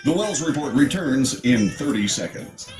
The Wells Report returns in 30 seconds.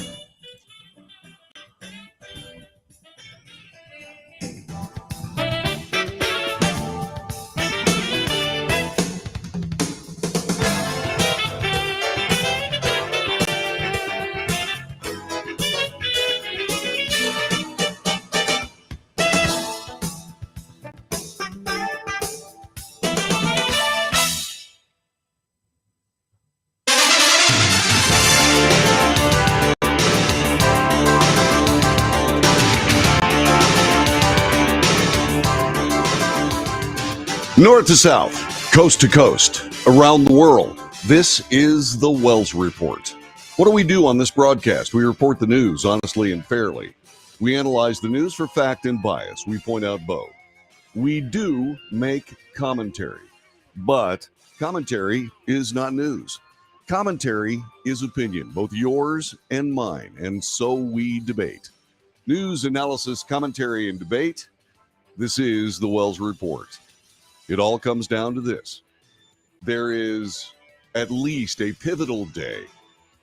North to south, coast to coast, around the world, this is the Wells Report. What do we do on this broadcast? We report the news honestly and fairly. We analyze the news for fact and bias. We point out both. We do make commentary, but commentary is not news. Commentary is opinion, both yours and mine, and so we debate. News, analysis, commentary, and debate. This is the Wells Report. It all comes down to this. There is at least a pivotal day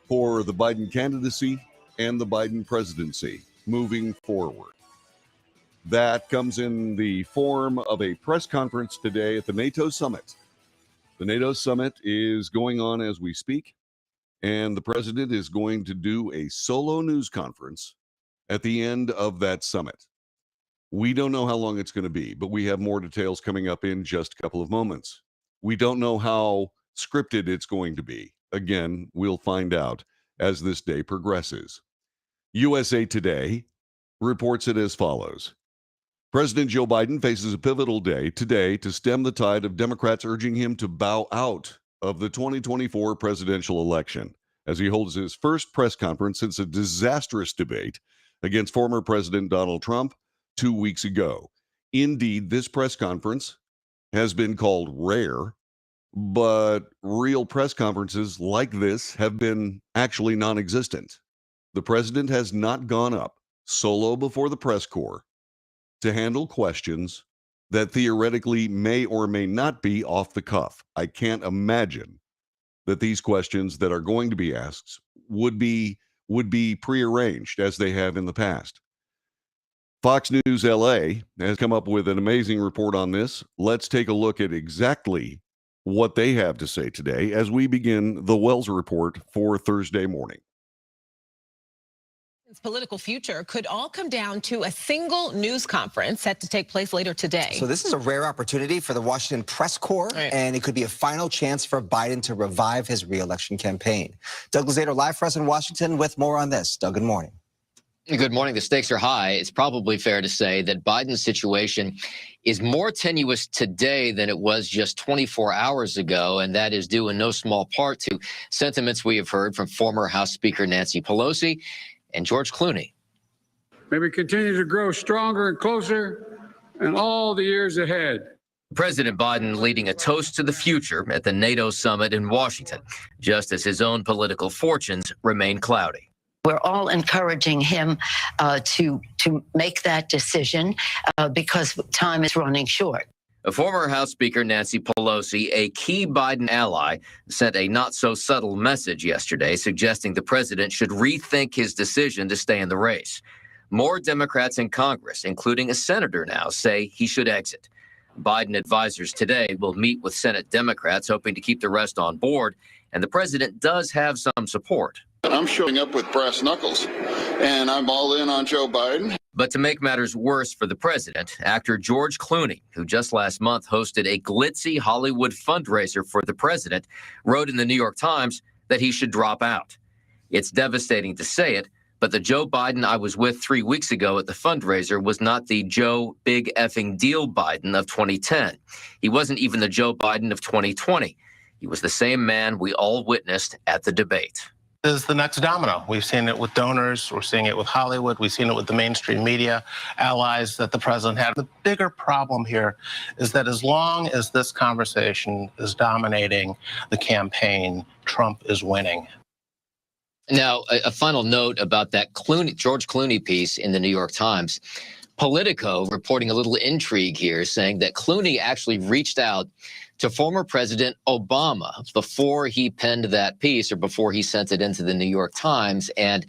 for the Biden candidacy and the Biden presidency moving forward. That comes in the form of a press conference today at the NATO summit. The NATO summit is going on as we speak, and the president is going to do a solo news conference at the end of that summit. We don't know how long it's going to be, but we have more details coming up in just a couple of moments. We don't know how scripted it's going to be. Again, we'll find out as this day progresses. USA Today reports it as follows. President Joe Biden faces a pivotal day today to stem the tide of Democrats urging him to bow out of the 2024 presidential election as he holds his first press conference since a disastrous debate against former President Donald Trump 2 weeks ago. Indeed, this press conference has been called rare, but real press conferences like this have been actually non-existent. The president has not gone up solo before the press corps to handle questions that theoretically may or may not be off the cuff. I can't imagine that these questions that are going to be asked would be prearranged as they have in the past. Fox News LA has come up with an amazing report on this. Let's take a look at exactly what they have to say today as we begin the Wells Report for Thursday morning. Its political future could all come down to a single news conference set to take place later today. So this is a rare opportunity for the Washington press corps, and it could be a final chance for Biden to revive his re-election campaign. Doug Luzader live for us in Washington with more on this. Doug, good morning. Good morning. The stakes are high. It's probably fair to say that Biden's situation is more tenuous today than it was just 24 hours ago, and that is due in no small part to sentiments we have heard from former House Speaker Nancy Pelosi and George Clooney. May we continue to grow stronger and closer in all the years ahead. President Biden leading a toast to the future at the NATO summit in Washington, just as his own political fortunes remain cloudy. We're all encouraging him to make that decision because time is running short. A former House Speaker Nancy Pelosi, a key Biden ally, sent a not-so-subtle message yesterday suggesting the president should rethink his decision to stay in the race. More Democrats in Congress, including a senator now, say he should exit. Biden advisors today will meet with Senate Democrats, hoping to keep the rest on board, and the president does have some support. I'm showing up with brass knuckles, and I'm all in on Joe Biden. But to make matters worse for the president, actor George Clooney, who just last month hosted a glitzy Hollywood fundraiser for the president, wrote in the New York Times that he should drop out. It's devastating to say it, but the Joe Biden I was with 3 weeks ago at the fundraiser was not the Joe Big Effing Deal Biden of 2010. He wasn't even the Joe Biden of 2020. He was the same man we all witnessed at the debate. Is the next domino. We've seen it with donors, we're seeing it with Hollywood, we've seen it with the mainstream media allies that the president had. The bigger problem here is that as long as this conversation is dominating the campaign, Trump is winning. Now, a final note about that George Clooney piece in the New York Times. Politico reporting a little intrigue here, saying that Clooney actually reached out to former President Obama before he penned that piece or before he sent it into the New York Times. And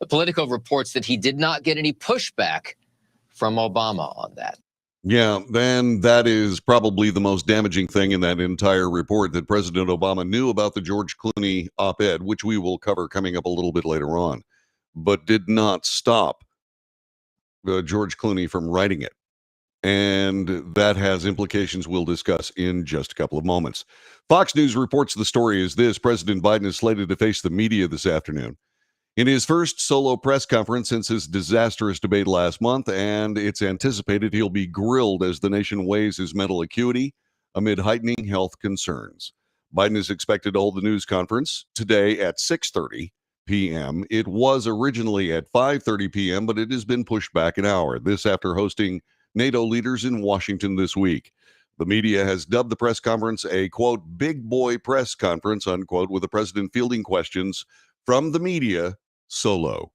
Politico reports that he did not get any pushback from Obama on that. Yeah, then that is probably the most damaging thing in that entire report, that President Obama knew about the George Clooney op-ed, which we will cover coming up a little bit later on, but did not stop George Clooney from writing it. And that has implications we'll discuss in just a couple of moments. Fox News reports the story is this: President Biden is slated to face the media this afternoon in his first solo press conference since his disastrous debate last month, and it's anticipated he'll be grilled as the nation weighs his mental acuity amid heightening health concerns. Biden is expected to hold the news conference today at 6:30 p.m. It was originally at 5:30 p.m., but it has been pushed back an hour. This after hosting NATO leaders in Washington this week. The media has dubbed the press conference a, quote, big boy press conference, unquote, with the president fielding questions from the media solo.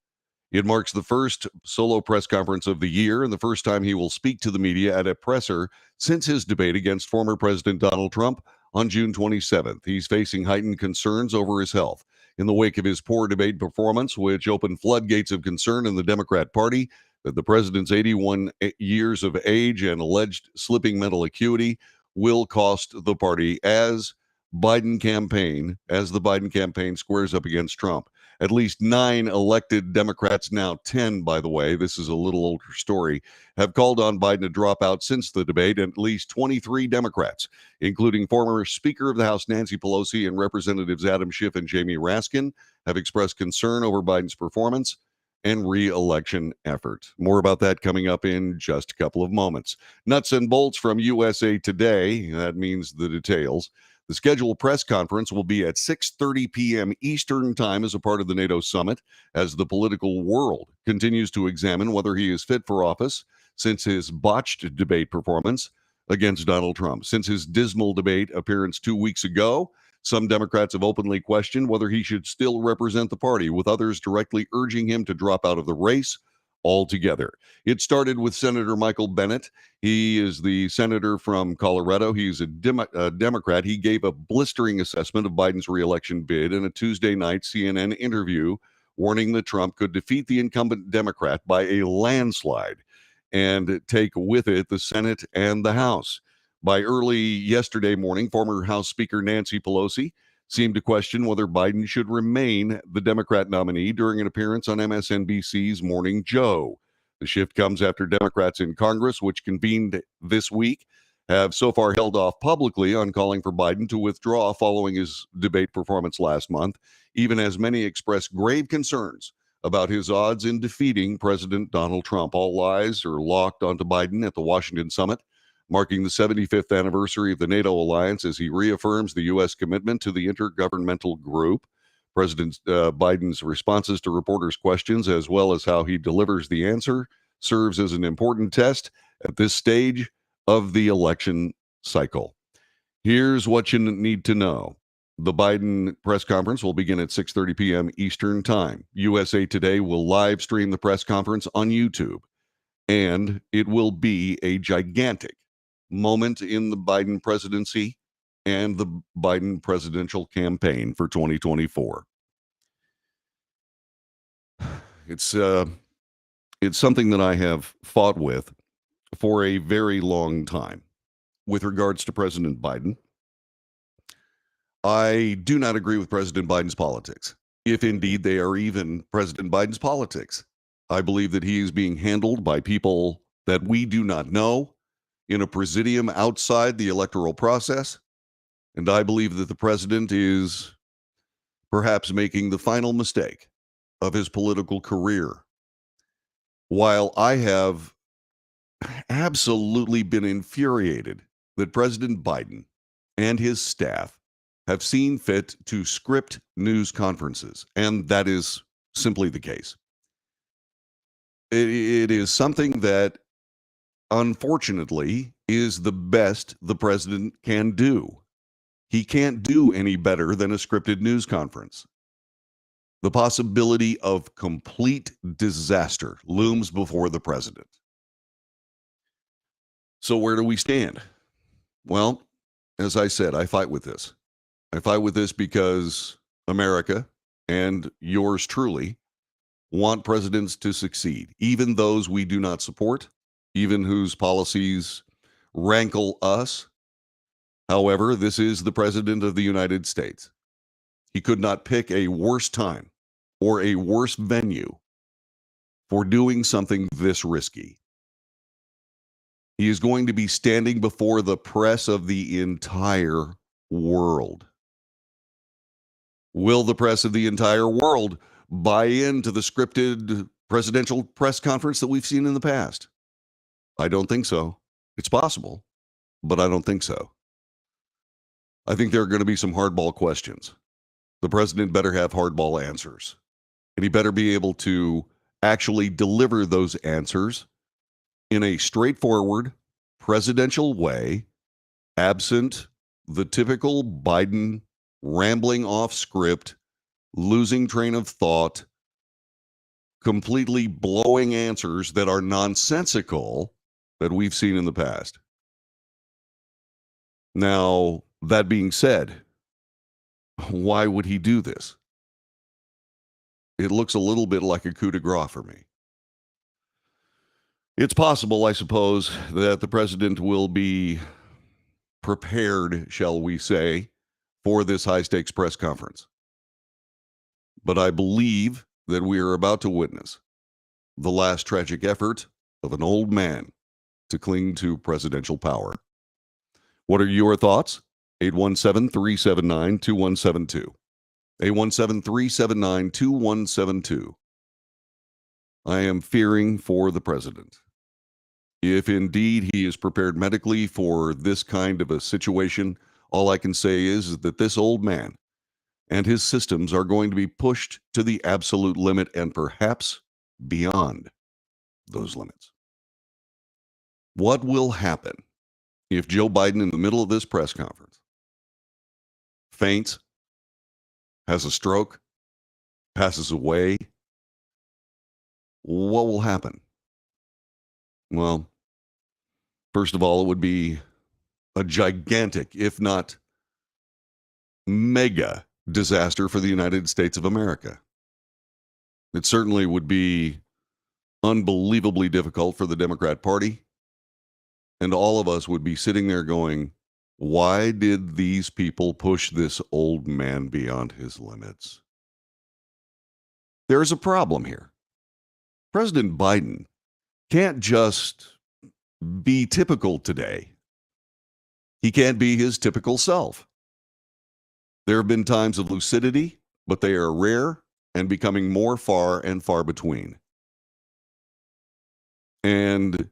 It marks the first solo press conference of the year and the first time he will speak to the media at a presser since his debate against former President Donald Trump on June 27th. He's facing heightened concerns over his health in the wake of his poor debate performance, which opened floodgates of concern in the Democrat Party that the president's 81 years of age and alleged slipping mental acuity will cost the party as the Biden campaign squares up against Trump. At least 9 elected Democrats, now 10, by the way, this is a little older story, have called on Biden to drop out since the debate. And at least 23 Democrats, including former Speaker of the House Nancy Pelosi and Representatives Adam Schiff and Jamie Raskin, have expressed concern over Biden's performance and re-election effort. More about that coming up in just a couple of moments. Nuts and bolts from USA Today. That means the details. The scheduled press conference will be at 6:30 p.m. Eastern Time as a part of the NATO summit, as the political world continues to examine whether he is fit for office since his botched debate performance against Donald Trump. Since his dismal debate appearance 2 weeks ago, some Democrats have openly questioned whether he should still represent the party, with others directly urging him to drop out of the race altogether. It started with Senator Michael Bennet. He is the senator from Colorado. He's a Democrat. He gave a blistering assessment of Biden's reelection bid in a Tuesday night CNN interview, warning that Trump could defeat the incumbent Democrat by a landslide and take with it the Senate and the House. By early yesterday morning, former House Speaker Nancy Pelosi seemed to question whether Biden should remain the Democrat nominee during an appearance on MSNBC's Morning Joe. The shift comes after Democrats in Congress, which convened this week, have so far held off publicly on calling for Biden to withdraw following his debate performance last month, even as many express grave concerns about his odds in defeating President Donald Trump. All eyes are locked onto Biden at the Washington summit, marking the 75th anniversary of the NATO alliance, as he reaffirms the U.S. commitment to the intergovernmental group. President Biden's responses to reporters' questions, as well as how he delivers the answer, serves as an important test at this stage of the election cycle. Here's what you need to know. The Biden press conference will begin at 6:30 p.m. Eastern Time. USA Today will live stream the press conference on YouTube, and it will be a gigantic moment in the Biden presidency and the Biden presidential campaign for 2024. It's something that I have fought with for a very long time with regards to President Biden. I do not agree with President Biden's politics, if indeed they are even President Biden's politics. I believe that he is being handled by people that we do not know in a presidium outside the electoral process. And I believe that the president is perhaps making the final mistake of his political career. While I have absolutely been infuriated that President Biden and his staff have seen fit to script news conferences, and that is simply the case. It is something that, unfortunately, is the best the president can do. He can't do any better than a scripted news conference. The possibility of complete disaster looms before the president. So where do we stand? Well, as I said, I fight with this. I fight with this because America and yours truly want presidents to succeed, even those we do not support, even whose policies rankle us. However, this is the President of the United States. He could not pick a worse time or a worse venue for doing something this risky. He is going to be standing before the press of the entire world. Will the press of the entire world buy into the scripted presidential press conference that we've seen in the past? I don't think so. It's possible, but I don't think so. I think there are going to be some hardball questions. The president better have hardball answers, and he better be able to actually deliver those answers in a straightforward presidential way, absent the typical Biden rambling off script, losing train of thought, completely blowing answers that are nonsensical that we've seen in the past. Now, that being said, why would he do this? It looks a little bit like a coup de grace for me. It's possible, I suppose, that the president will be prepared, shall we say, for this high-stakes press conference. But I believe that we are about to witness the last tragic effort of an old man to cling to presidential power. What are your thoughts? 817-379-2172. 817-379-2172. I am fearing for the president. If indeed he is prepared medically for this kind of a situation, all I can say is that this old man and his systems are going to be pushed to the absolute limit and perhaps beyond those limits. What will happen if Joe Biden, in the middle of this press conference, faints, has a stroke, passes away? What will happen? Well, first of all, it would be a gigantic, if not mega, disaster for the United States of America. It certainly would be unbelievably difficult for the Democrat Party, and all of us would be sitting there going, why did these people push this old man beyond his limits? There's a problem here. President Biden can't just be typical today. He can't be his typical self. There have been times of lucidity, but they are rare and becoming more far and far between. And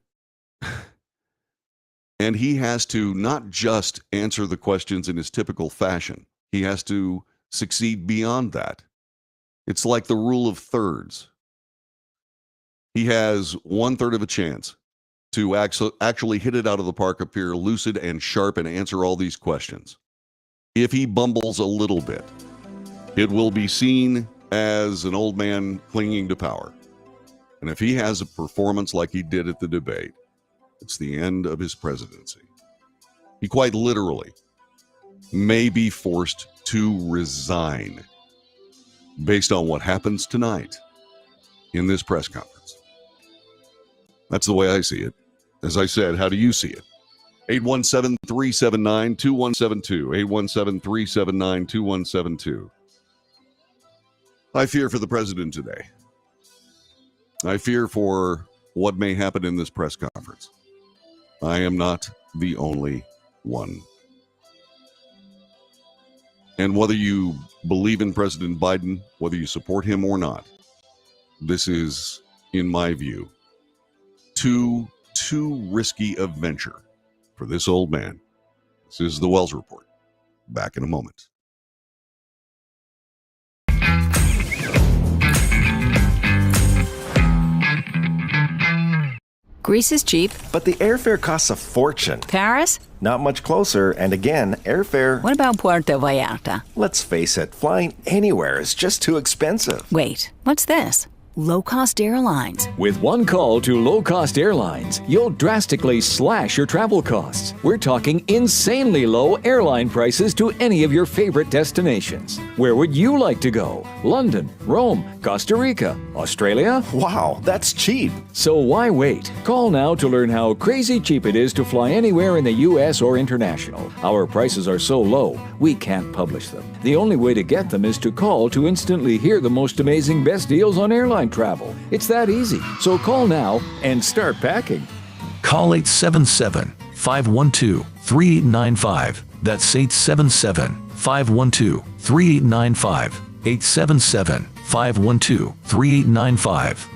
he has to not just answer the questions in his typical fashion. He has to succeed beyond that. It's like the rule of thirds. He has 1/3 of a chance to actually hit it out of the park, appear lucid and sharp, and answer all these questions. If he bumbles a little bit, it will be seen as an old man clinging to power. And if he has a performance like he did at the debate, it's the end of his presidency. He quite literally may be forced to resign based on what happens tonight in this press conference. That's the way I see it. As I said, how do you see it? 817-379-2172. 817-379-2172. I fear for the president today. I fear for what may happen in this press conference. I am not the only one. And whether you believe in President Biden, whether you support him or not, this is, in my view, too risky a venture for this old man. This is the Wells Report. Back in a moment. Greece is cheap. But the airfare costs a fortune. Paris? Not much closer, and again, airfare... What about Puerto Vallarta? Let's face it, flying anywhere is just too expensive. Wait, what's this? low-cost airlines. With one call to low-cost airlines, you'll drastically slash your travel costs. We're talking insanely low airline prices to any of your favorite destinations. Where would you like to go? London, Rome, Costa Rica, Australia? Wow, that's cheap. So why wait? Call now to learn how crazy cheap it is to fly anywhere in the U.S. or international. Our prices are so low, we can't publish them. The only way to get them is to call to instantly hear the most amazing best deals on airline travel. It's that easy. So call now and start packing. Call 877-512-3895. That's 877-512-3895. 877-512-3895.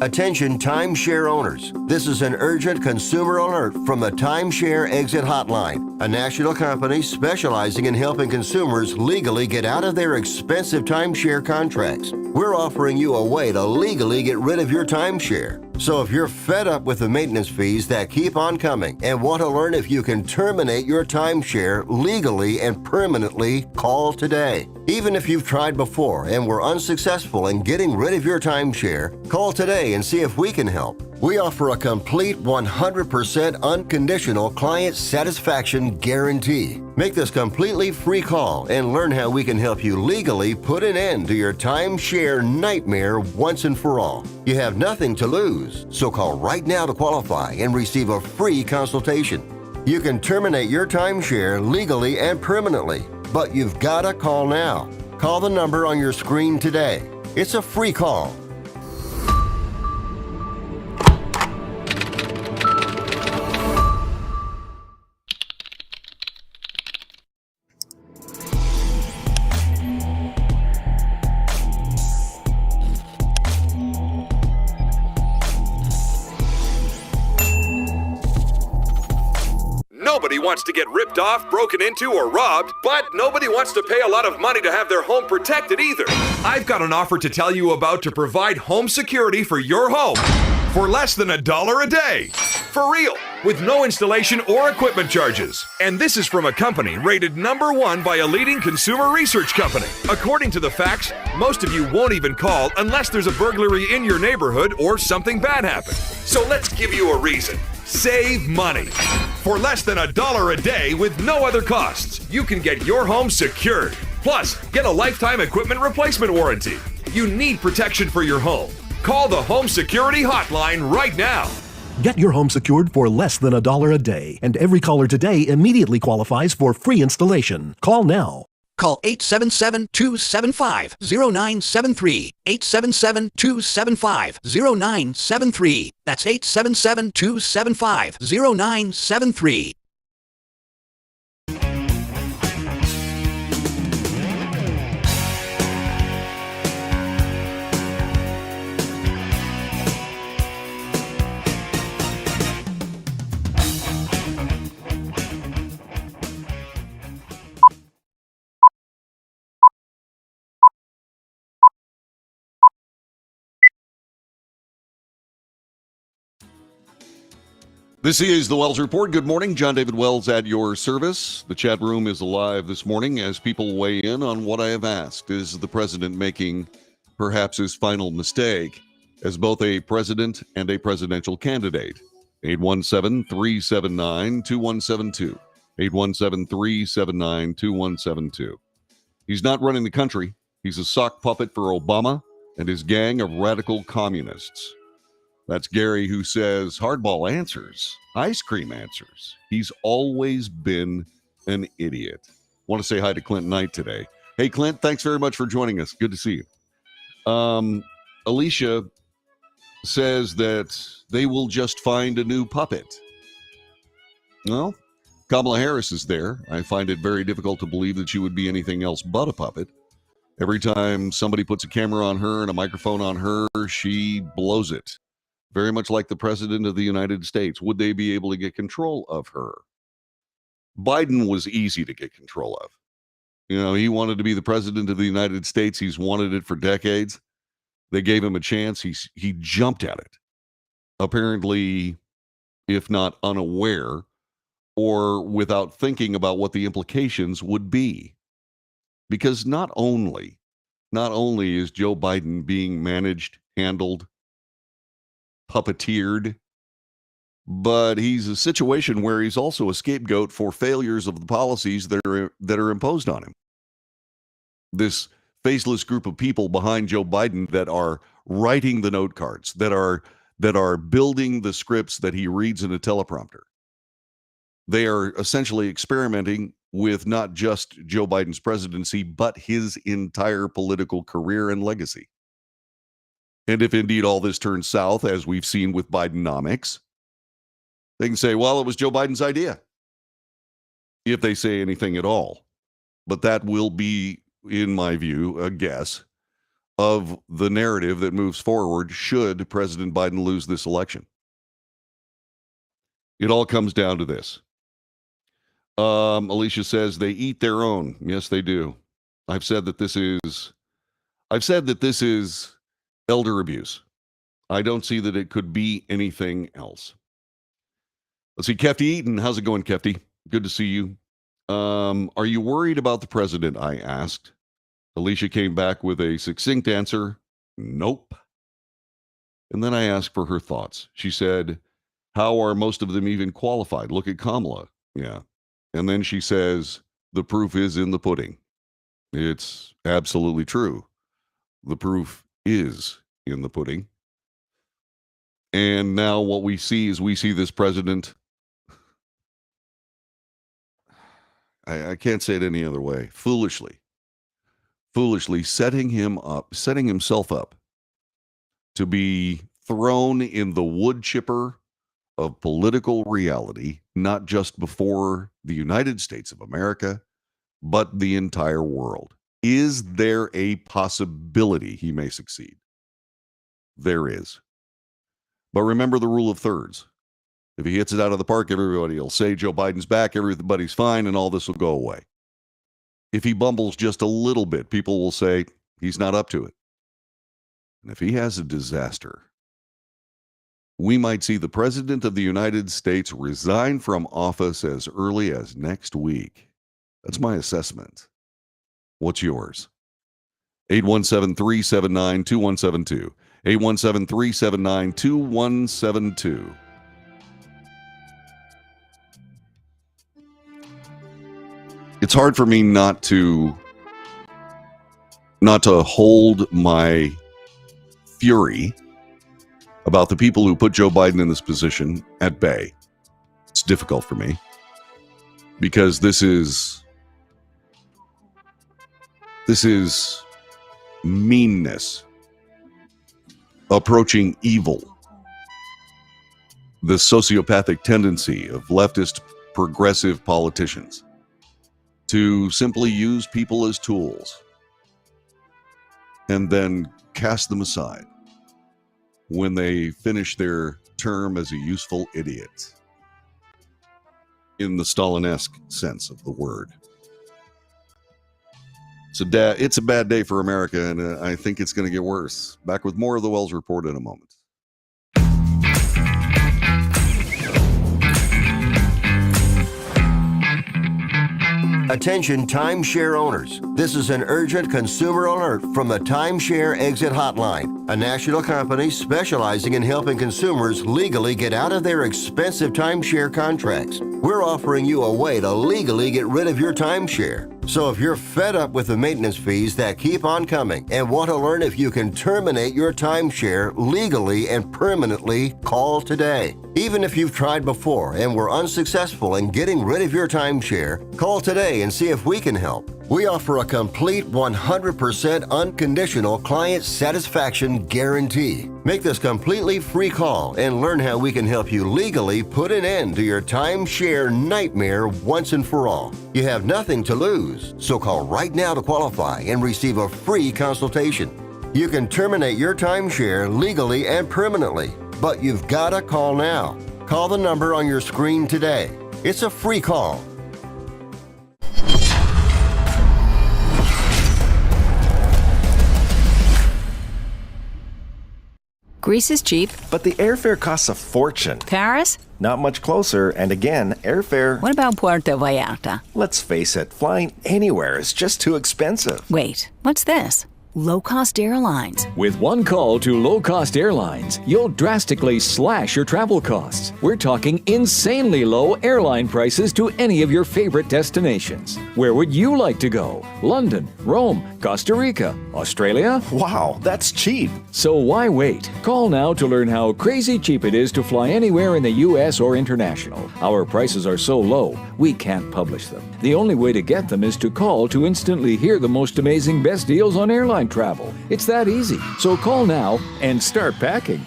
Attention timeshare owners. This is an urgent consumer alert from the Timeshare Exit Hotline, a national company specializing in helping consumers legally get out of their expensive timeshare contracts. We're offering you a way to legally get rid of your timeshare. So if you're fed up with the maintenance fees that keep on coming and want to learn if you can terminate your timeshare legally and permanently, call today. Even if you've tried before and were unsuccessful in getting rid of your timeshare, call today and see if we can help. We offer a complete 100% unconditional client satisfaction guarantee. Make this completely free call and learn how we can help you legally put an end to your timeshare nightmare once and for all. You have nothing to lose, so call right now to qualify and receive a free consultation. You can terminate your timeshare legally and permanently, but you've got to call now. Call the number on your screen today. It's a free call. Nobody wants to get ripped off, broken into, or robbed, but nobody wants to pay a lot of money to have their home protected either. I've got an offer to tell you about to provide home security for your home for less than $1 a day. For real, with no installation or equipment charges. And this is from a company rated #1 by a leading consumer research company. According to the facts, most of you won't even call unless there's a burglary in your neighborhood or something bad happened. So let's give you a reason. Save money. For less than $1 a day with no other costs, you can get your home secured. Plus, get a lifetime equipment replacement warranty. You need protection for your home. Call the Home Security Hotline right now. Get your home secured for less than $1 a day, and every caller today immediately qualifies for free installation. Call now. Call 877-275-0973. 877-275-0973. That's 877-275-0973. This is the Wells Report. Good morning. John David Wells at your service. The chat room is alive this morning as people weigh in on what I have asked. Is the president making perhaps his final mistake as both a president and a presidential candidate? 817-379-2172. 817-379-2172. He's not running the country. He's a sock puppet for Obama and his gang of radical communists. That's Gary, who says hardball answers, ice cream answers. He's always been an idiot. Want to say hi to Clint Knight today. Hey, Clint, thanks very much for joining us. Good to see you. Alicia says that they will just find a new puppet. Well, Kamala Harris is there. I find it very difficult to believe that she would be anything else but a puppet. Every time somebody puts a camera on her and a microphone on her, she blows it. Very much like the president of the United States. Would they be able to get control of her? Biden was easy to get control of. You know, he wanted to be the president of the United States. He's wanted it for decades. They gave him a chance. He jumped at it. Apparently, if not unaware, or without thinking about what the implications would be. Because not only is Joe Biden being managed, handled, puppeteered, but he's a situation where he's also a scapegoat for failures of the policies that are imposed on him. This faceless group of people behind Joe Biden that are writing the note cards, that are building the scripts that he reads in a teleprompter. They are essentially experimenting with not just Joe Biden's presidency, but his entire political career and legacy. And if indeed all this turns south, as we've seen with Bidenomics, they can say, well, it was Joe Biden's idea, if they say anything at all. But that will be, in my view, a guess of the narrative that moves forward should President Biden lose this election. It all comes down to this. Alicia says they eat their own. Yes, they do. I've said that this is elder abuse. I don't see that it could be anything else. Let's see, Kefty Eaton. How's it going, Kefty? Good to see you. Are you worried about the president? I asked. Alicia came back with a succinct answer. Nope. And then I asked for her thoughts. She said, how are most of them even qualified? Look at Kamala. Yeah. And then she says, the proof is in the pudding. It's absolutely true. The proof is in the pudding. And now what we see is this president. I can't say it any other way. Foolishly setting himself up to be thrown in the wood chipper of political reality, not just before the United States of America, but the entire world. Is there a possibility he may succeed? There is. But remember the rule of thirds. If he hits it out of the park, everybody will say Joe Biden's back, everybody's fine, and all this will go away. If he bumbles just a little bit, people will say he's not up to it. And if he has a disaster, we might see the President of the United States resign from office as early as next week. That's my assessment. What's yours? 817-379-2172. 817-379-2172. It's hard for me not to hold my fury about the people who put Joe Biden in this position at bay. It's difficult for me because this is meanness approaching evil. The sociopathic tendency of leftist progressive politicians to simply use people as tools and then cast them aside when they finish their term as a useful idiot, in the Stalin-esque sense of the word. It's a bad day for America, and I think it's going to get worse. Back with more of the Wells Report in a moment. Attention timeshare owners. This is an urgent consumer alert from the Timeshare Exit Hotline, a national company specializing in helping consumers legally get out of their expensive timeshare contracts. We're offering you a way to legally get rid of your timeshare. So if you're fed up with the maintenance fees that keep on coming and want to learn if you can terminate your timeshare legally and permanently, call today. Even if you've tried before and were unsuccessful in getting rid of your timeshare, call today and see if we can help. We offer a complete 100% unconditional client satisfaction guarantee. Make this completely free call and learn how we can help you legally put an end to your timeshare nightmare once and for all. You have nothing to lose, so call right now to qualify and receive a free consultation. You can terminate your timeshare legally and permanently, but you've got to call now. Call the number on your screen today. It's a free call. Greece is cheap. But the airfare costs a fortune. Paris? Not much closer, and again, airfare... What about Puerto Vallarta? Let's face it, flying anywhere is just too expensive. Wait, what's this? Low-cost airlines. With one call to low-cost airlines, you'll drastically slash your travel costs. We're talking insanely low airline prices to any of your favorite destinations. Where would you like to go? London, Rome, Costa Rica, Australia? Wow, that's cheap. So why wait? Call now to learn how crazy cheap it is to fly anywhere in the U.S. or international. Our prices are so low, we can't publish them. The only way to get them is to call to instantly hear the most amazing best deals on airline travel. It's that easy. So call now and start packing.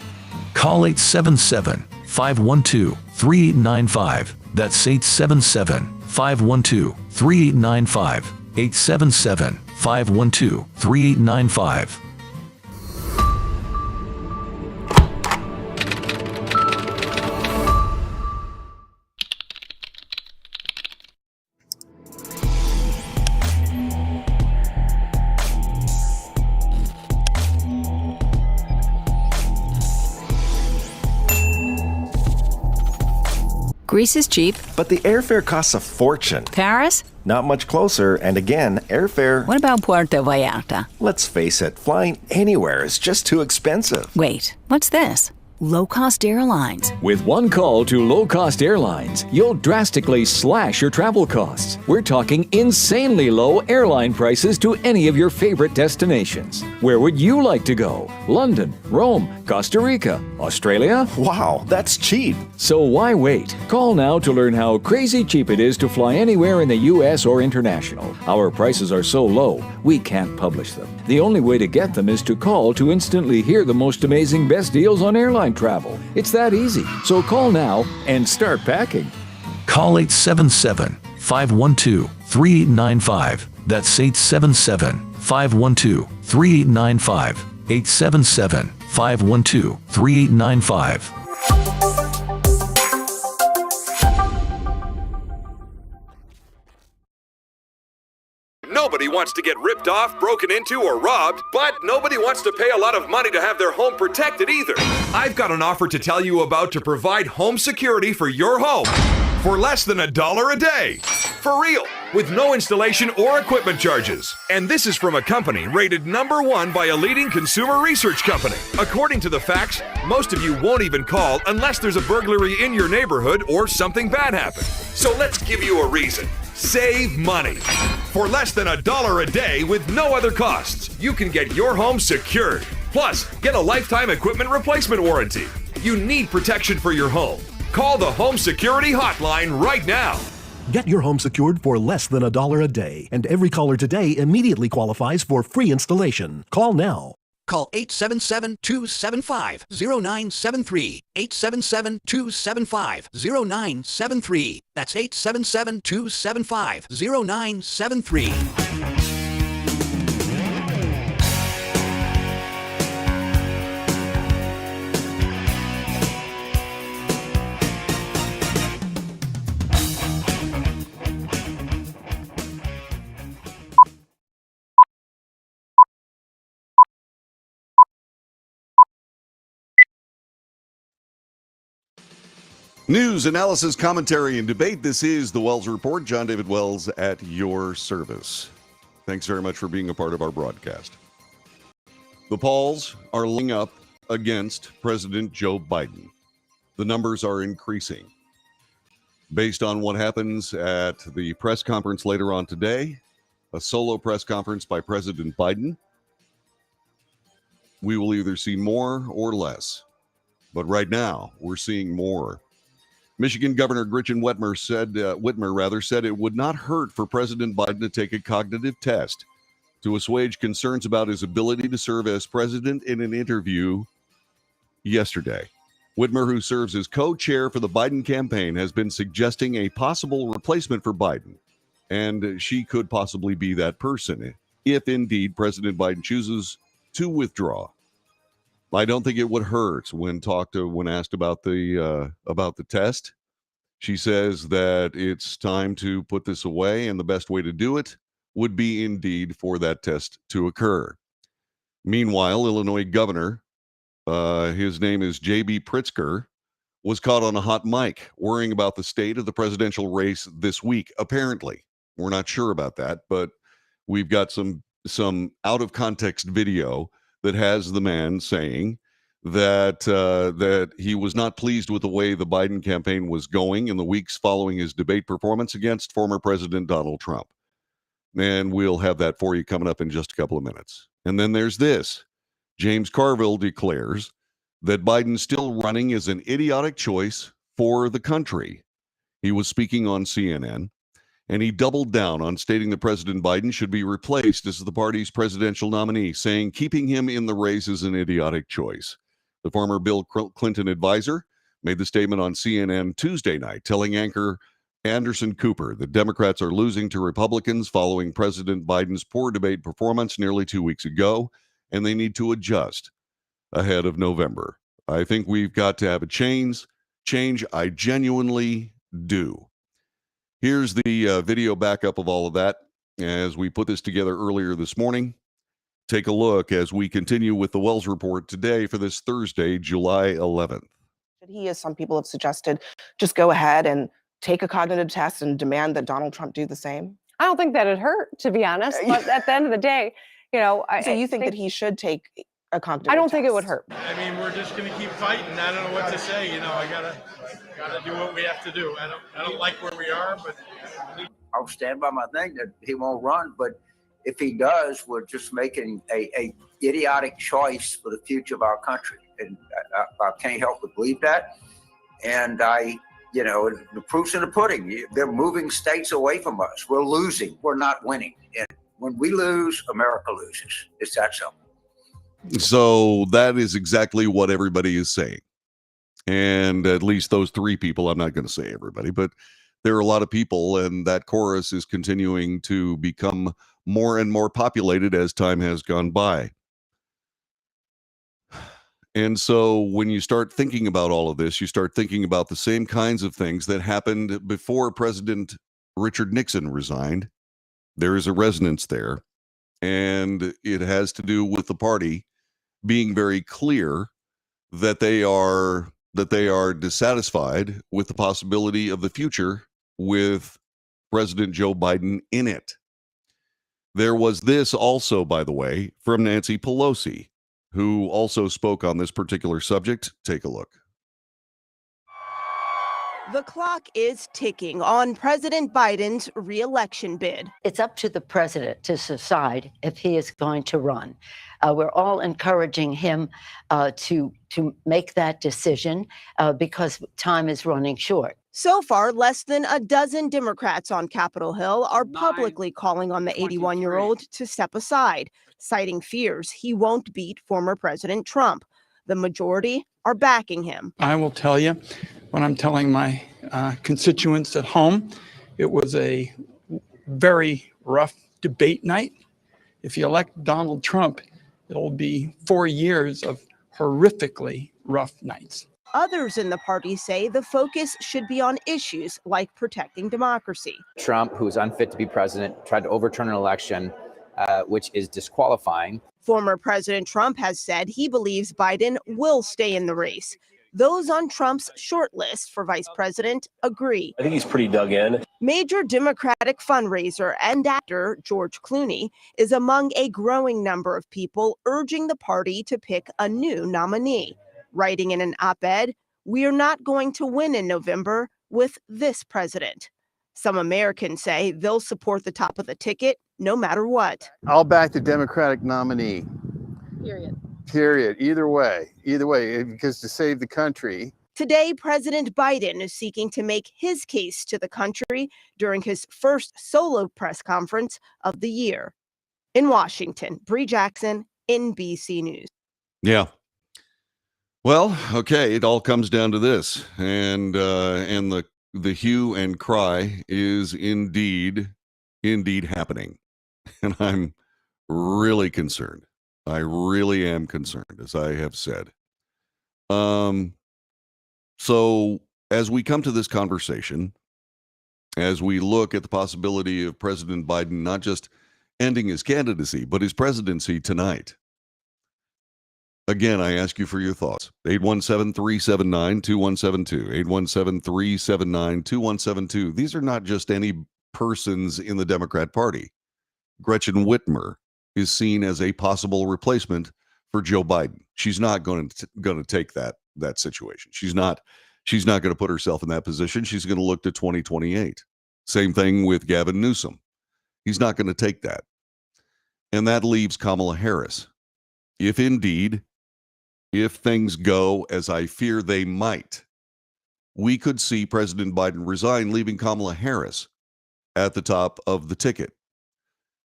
Call 877-512-3895. That's 877-512-3895. 877-512-3895. Greece is cheap. But the airfare costs a fortune. Paris? Not much closer, and again, airfare... What about Puerto Vallarta? Let's face it, flying anywhere is just too expensive. Wait, what's this? Low-cost airlines. With one call to low-cost airlines, you'll drastically slash your travel costs. We're talking insanely low airline prices to any of your favorite destinations. Where would you like to go? London, Rome, Costa Rica, Australia? Wow, that's cheap. So why wait? Call now to learn how crazy cheap it is to fly anywhere in the U.S. or international. Our prices are so low, we can't publish them. The only way to get them is to call to instantly hear the most amazing best deals on airline travel. It's that easy. So call now and start packing. Call 877-512-3895. That's 877-512-3895. 877-512-3895. Nobody wants to get ripped off, broken into, or robbed, but nobody wants to pay a lot of money to have their home protected either. I've got an offer to tell you about to provide home security for your home for less than $1 a day. For real, with no installation or equipment charges. And this is from a company rated #1 by a leading consumer research company. According to the facts, most of you won't even call unless there's a burglary in your neighborhood or something bad happened. So let's give you a reason. Save money. For less than $1 a day with no other costs, you can get your home secured. Plus, get a lifetime equipment replacement warranty. You need protection for your home. Call the Home Security Hotline right now. Get your home secured for less than $1 a day, and every caller today immediately qualifies for free installation. Call now. Call 877-275-0973. 877-275-0973. That's 877-275-0973. News, analysis, commentary, and debate. This is the Wells Report. John David Wells at your service. Thanks very much for being a part of our broadcast. The polls are lining up against President Joe Biden. The numbers are increasing. Based on what happens at the press conference later on today, a solo press conference by President Biden, we will either see more or less. But right now, we're seeing more. Michigan Governor Gretchen Whitmer said it would not hurt for President Biden to take a cognitive test to assuage concerns about his ability to serve as president in an interview yesterday. Whitmer, who serves as co-chair for the Biden campaign, has been suggesting a possible replacement for Biden, and she could possibly be that person if indeed President Biden chooses to withdraw. I don't think it would hurt when asked about the test. She says that it's time to put this away, and the best way to do it would be indeed for that test to occur. Meanwhile, Illinois Governor his name is J.B. Pritzker, was caught on a hot mic worrying about the state of the presidential race this week. Apparently, we're not sure about that, but we've got some out of context video that has the man saying that that he was not pleased with the way the Biden campaign was going in the weeks following his debate performance against former President Donald Trump. And we'll have that for you coming up in just a couple of minutes. And then there's this. James Carville declares that Biden still running is an idiotic choice for the country. He was speaking on CNN, and he doubled down on stating that President Biden should be replaced as the party's presidential nominee, saying keeping him in the race is an idiotic choice. The former Bill Clinton advisor made the statement on CNN Tuesday night, telling anchor Anderson Cooper that Democrats are losing to Republicans following President Biden's poor debate performance nearly 2 weeks ago, and they need to adjust ahead of November. I think we've got to have a change. I genuinely do. Here's the video backup of all of that as we put this together earlier this morning. Take a look as we continue with the Wells Report today for this Thursday, July 11th. He, as some people have suggested, just go ahead and take a cognitive test and demand that Donald Trump do the same? I don't think that'd hurt, to be honest. But at the end of the day, you know, So you think that he should take a cognitive I don't test? think it would hurt. I mean, we're just going to keep fighting. I don't know what to say. You know, I gotta do what we have to do. I don't like where we are, but I'll stand by my thing that he won't run. But if he does, we're just making a idiotic choice for the future of our country, and I can't help but believe that. And you know, the proof's in the pudding. They're moving states away from us. We're losing. We're not winning. And when we lose, America loses. It's that simple. So that is exactly what everybody is saying. And at least those three people, I'm not going to say everybody, but there are a lot of people, and that chorus is continuing to become more and more populated as time has gone by. And so when you start thinking about all of this, you start thinking about the same kinds of things that happened before President Richard Nixon resigned. There is a resonance there, and it has to do with the party being very clear that they are dissatisfied with the possibility of the future with President Joe Biden in it. There was this also, by the way, from Nancy Pelosi, who also spoke on this particular subject. Take a look. The clock is ticking on President Biden's re-election bid. It's up to the president to decide if he is going to run. We're all encouraging him to make that decision because time is running short. So far, less than a dozen Democrats on Capitol Hill are publicly calling on the 81-year-old to step aside, citing fears he won't beat former President Trump. The majority are backing him. I will tell you, when I'm telling my constituents at home, it was a very rough debate night. If you elect Donald Trump, it'll be 4 years of horrifically rough nights. Others in the party say the focus should be on issues like protecting democracy. Trump, who is unfit to be president, tried to overturn an election, which is disqualifying. Former President Trump has said he believes Biden will stay in the race. Those on Trump's short list for vice president agree. I think he's pretty dug in. Major Democratic fundraiser and actor George Clooney is among a growing number of people urging the party to pick a new nominee. Writing in an op-ed, "We are not going to win in November with this president." Some Americans say they'll support the top of the ticket no matter what. I'll back the Democratic nominee. Period. Either way, because to save the country. Today, President Biden is seeking to make his case to the country during his first solo press conference of the year. In Washington, Bree Jackson, NBC News. Yeah. Well, okay, it all comes down to this, and the hue and cry is indeed happening, and I'm really concerned. I really am concerned, as I have said. So as we come to this conversation, as we look at the possibility of President Biden not just ending his candidacy, but his presidency tonight, Again, I ask you for your thoughts. 817-379-2172. 817-379-2172. These are not just any persons in the Democrat Party. Gretchen Whitmer is seen as a possible replacement for Joe Biden. She's not going to take that situation. She's not going to put herself in that position. She's going to look to 2028. Same thing with Gavin Newsom. He's not going to take that. And that leaves Kamala Harris. If things go as I fear they might, we could see President Biden resign, leaving Kamala Harris at the top of the ticket.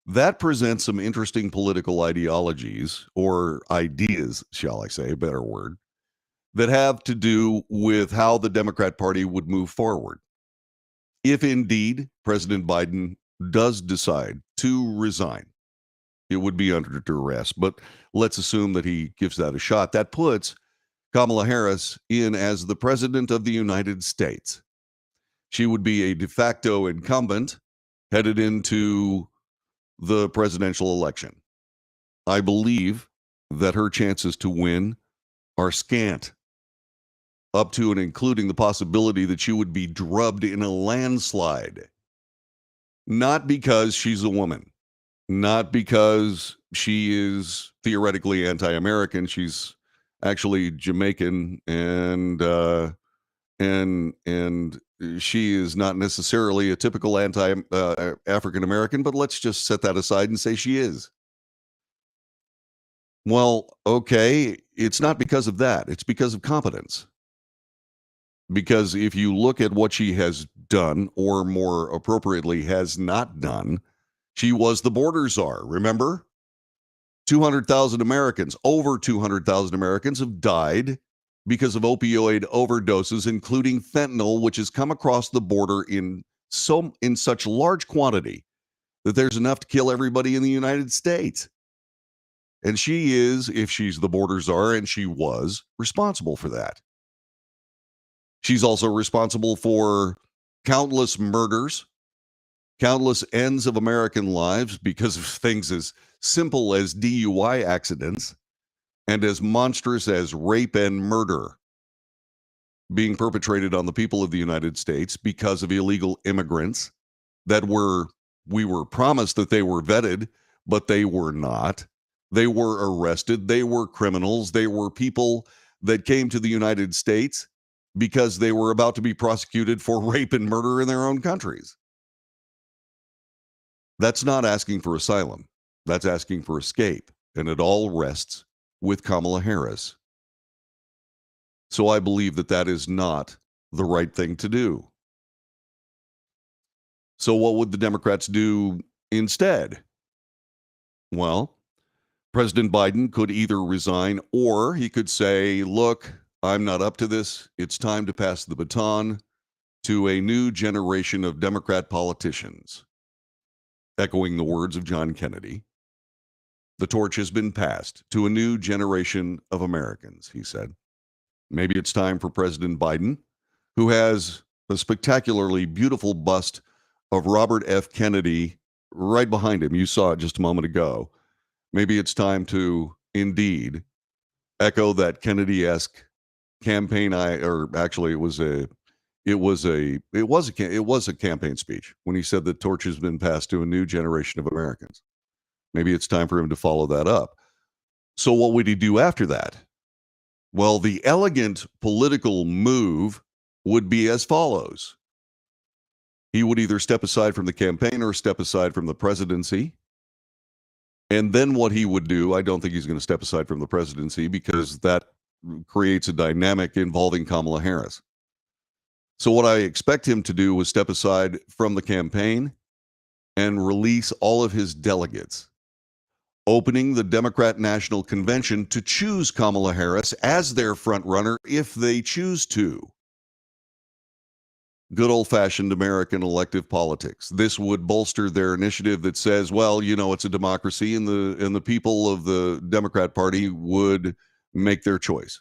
That presents some interesting political ideologies, or ideas, shall I say, a better word, that have to do with how the Democrat Party would move forward. If indeed President Biden does decide to resign, it would be under duress, but let's assume that he gives that a shot. That puts Kamala Harris in as the President of the United States. She would be a de facto incumbent headed into the presidential election. I believe that her chances to win are scant, up to and including the possibility that she would be drubbed in a landslide. Not because she's a woman, not because she is theoretically anti-American. She's actually Jamaican, and she is not necessarily a typical African American, but let's just set that aside and say she is. Well, okay, it's not because of that. It's because of competence. Because if you look at what she has done, or more appropriately, has not done, she was the border czar, remember? 200,000 Americans, over 200,000 Americans have died because of opioid overdoses, including fentanyl, which has come across the border in such large quantity that there's enough to kill everybody in the United States. And she is, if she's the border czar, and she was responsible for that. She's also responsible for countless murders, countless ends of American lives because of things as simple as DUI accidents and as monstrous as rape and murder being perpetrated on the people of the United States because of illegal immigrants that we were promised that they were vetted, but they were not. They were arrested. They were criminals. They were people that came to the United States because they were about to be prosecuted for rape and murder in their own countries. That's not asking for asylum. That's asking for escape. And it all rests with Kamala Harris. So I believe that that is not the right thing to do. So what would the Democrats do instead? Well, President Biden could either resign, or he could say, look, I'm not up to this. It's time to pass the baton to a new generation of Democrat politicians. Echoing the words of John Kennedy, the torch has been passed to a new generation of Americans, he said. Maybe it's time for President Biden, who has a spectacularly beautiful bust of Robert F. Kennedy right behind him. You saw it just a moment ago. Maybe it's time to indeed echo that Kennedy-esque campaign. It was a campaign speech when he said the torch has been passed to a new generation of Americans. Maybe it's time for him to follow that up. So what would he do after that? Well, the elegant political move would be as follows. He would either step aside from the campaign or step aside from the presidency. And then what he would do, I don't think he's going to step aside from the presidency because that creates a dynamic involving Kamala Harris. So what I expect him to do is step aside from the campaign and release all of his delegates, opening the Democrat National Convention to choose Kamala Harris as their frontrunner if they choose to. Good old-fashioned American elective politics. This would bolster their initiative that says, well, you know, it's a democracy, and the people of the Democrat Party would make their choice.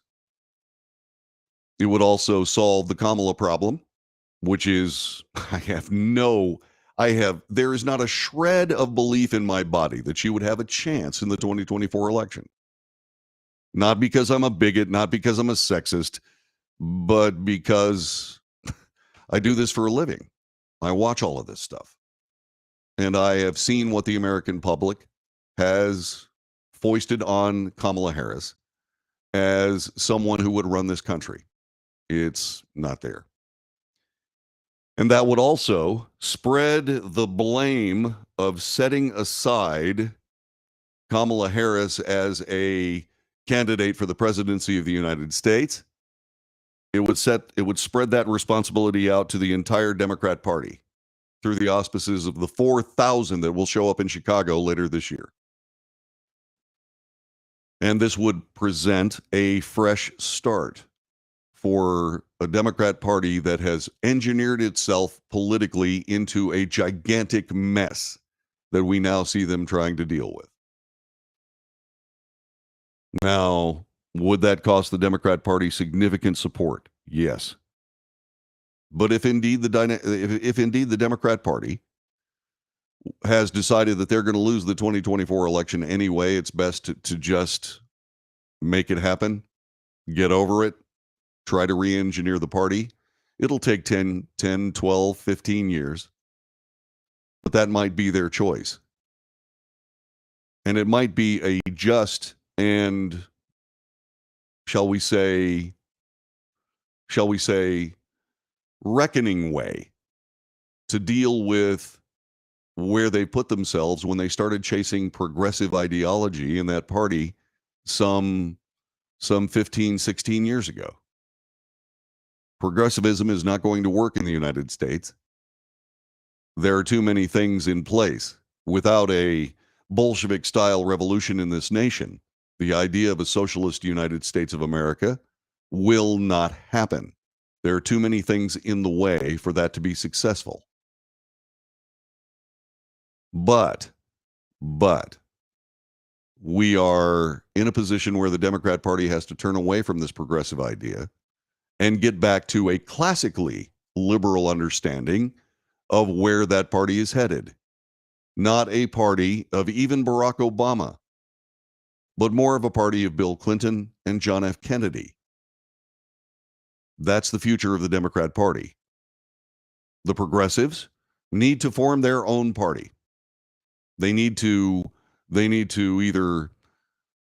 It would also solve the Kamala problem, which is, there is not a shred of belief in my body that she would have a chance in the 2024 election. Not because I'm a bigot, not because I'm a sexist, but because I do this for a living. I watch all of this stuff. And I have seen what the American public has foisted on Kamala Harris as someone who would run this country. It's not there. And that would also spread the blame of setting aside Kamala Harris as a candidate for the presidency of the United States. It would spread that responsibility out to the entire Democrat Party through the auspices of the 4,000 that will show up in Chicago later this year. And this would present a fresh start for a Democrat Party that has engineered itself politically into a gigantic mess that we now see them trying to deal with. Now, would that cost the Democrat Party significant support? Yes. But if indeed the Democrat Party has decided that they're going to lose the 2024 election anyway, it's best to just make it happen, get over it, try to re-engineer the party. It'll take 10, 12, 15 years. But that might be their choice. And it might be a just and, shall we say, reckoning way to deal with where they put themselves when they started chasing progressive ideology in that party some 15, 16 years ago. Progressivism is not going to work in the United States. There are too many things in place. Without a Bolshevik-style revolution in this nation, the idea of a socialist United States of America will not happen. There are too many things in the way for that to be successful. But we are in a position where the Democrat Party has to turn away from this progressive idea and get back to a classically liberal understanding of where that party is headed. Not a party of even Barack Obama, but more of a party of Bill Clinton and John F. Kennedy. That's the future of the Democrat Party. The progressives need to form their own party. They need to either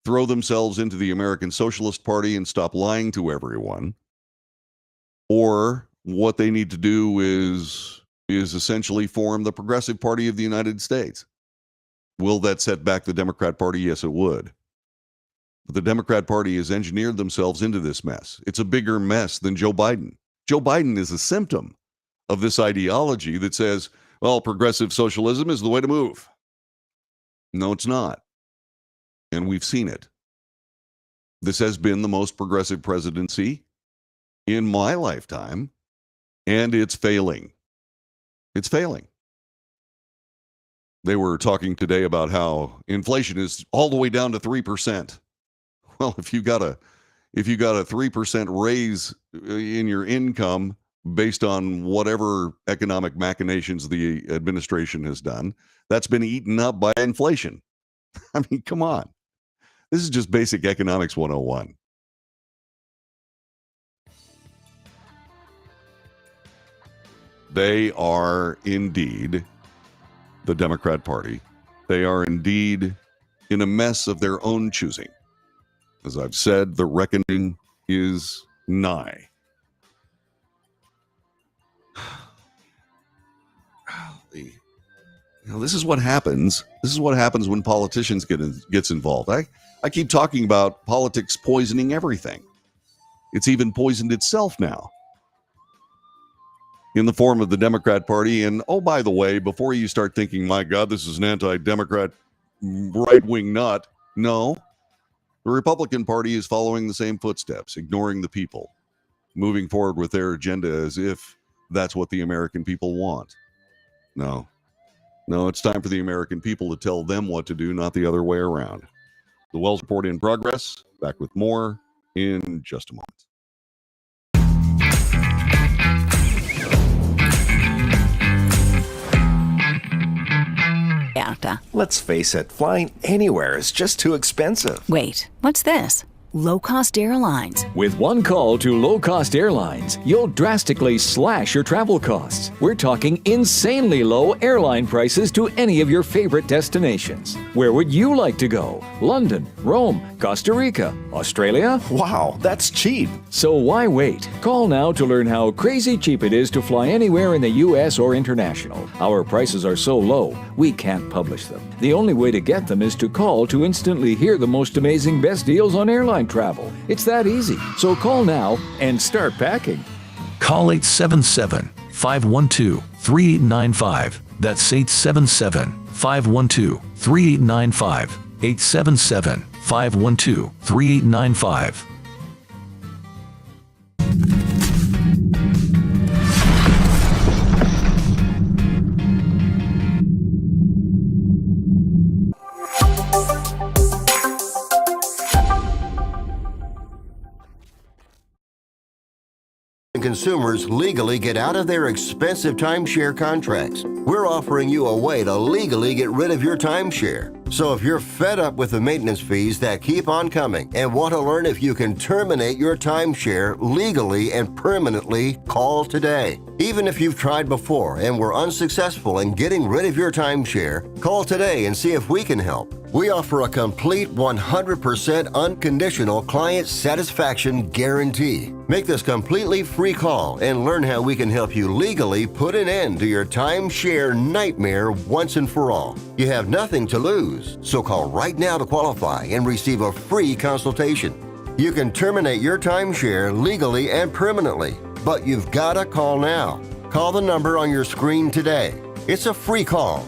throw themselves into the American Socialist Party and stop lying to everyone, or what they need to do is essentially form the Progressive Party of the United States. Will that set back the Democrat Party? Yes, it would. But the Democrat Party has engineered themselves into this mess. It's a bigger mess than Joe Biden. Joe Biden is a symptom of this ideology that says, well, progressive socialism is the way to move. No, it's not. And we've seen it. This has been the most progressive presidency in my lifetime, and it's failing. It's failing. They were talking today about how inflation is all the way down to 3%. Well, if you got a 3% raise in your income based on whatever economic machinations the administration has done, that's been eaten up by inflation. I mean, come on. This is just basic economics 101. They are indeed the Democrat Party. They are indeed in a mess of their own choosing. As I've said, the reckoning is nigh. This is what happens. This is what happens when politicians gets involved. I keep talking about politics poisoning everything. It's even poisoned itself now in the form of the Democrat Party. And oh, by the way, before you start thinking, my God, this is an anti-Democrat right-wing nut, no. The Republican Party is following the same footsteps, ignoring the people, moving forward with their agenda as if that's what the American people want. No, it's time for the American people to tell them what to do, not the other way around. The Wells Report in progress. Back with more in just a moment. Let's face it, flying anywhere is just too expensive. Wait, what's this? Low Cost Airlines. With one call to Low Cost Airlines, you'll drastically slash your travel costs. We're talking insanely low airline prices to any of your favorite destinations. Where would you like to go? London, Rome, Costa Rica, Australia? Wow, that's cheap. So why wait? Call now to learn how crazy cheap it is to fly anywhere in the U.S. or international. Our prices are so low, we can't publish them. The only way to get them is to call to instantly hear the most amazing best deals on airline travel. It's that easy. So call now and start packing. Call 877-512-3895. That's 877-512-3895. 877-512-3895. Consumers legally get out of their expensive timeshare contracts. We're offering you a way to legally get rid of your timeshare. So if you're fed up with the maintenance fees that keep on coming and want to learn if you can terminate your timeshare legally and permanently, call today. Even if you've tried before and were unsuccessful in getting rid of your timeshare, call today and see if we can help. We offer a complete 100% unconditional client satisfaction guarantee. Make this completely free call and learn how we can help you legally put an end to your timeshare nightmare once and for all. You have nothing to lose, so call right now to qualify and receive a free consultation. You can terminate your timeshare legally and permanently, but you've got to call now. Call the number on your screen today. It's a free call.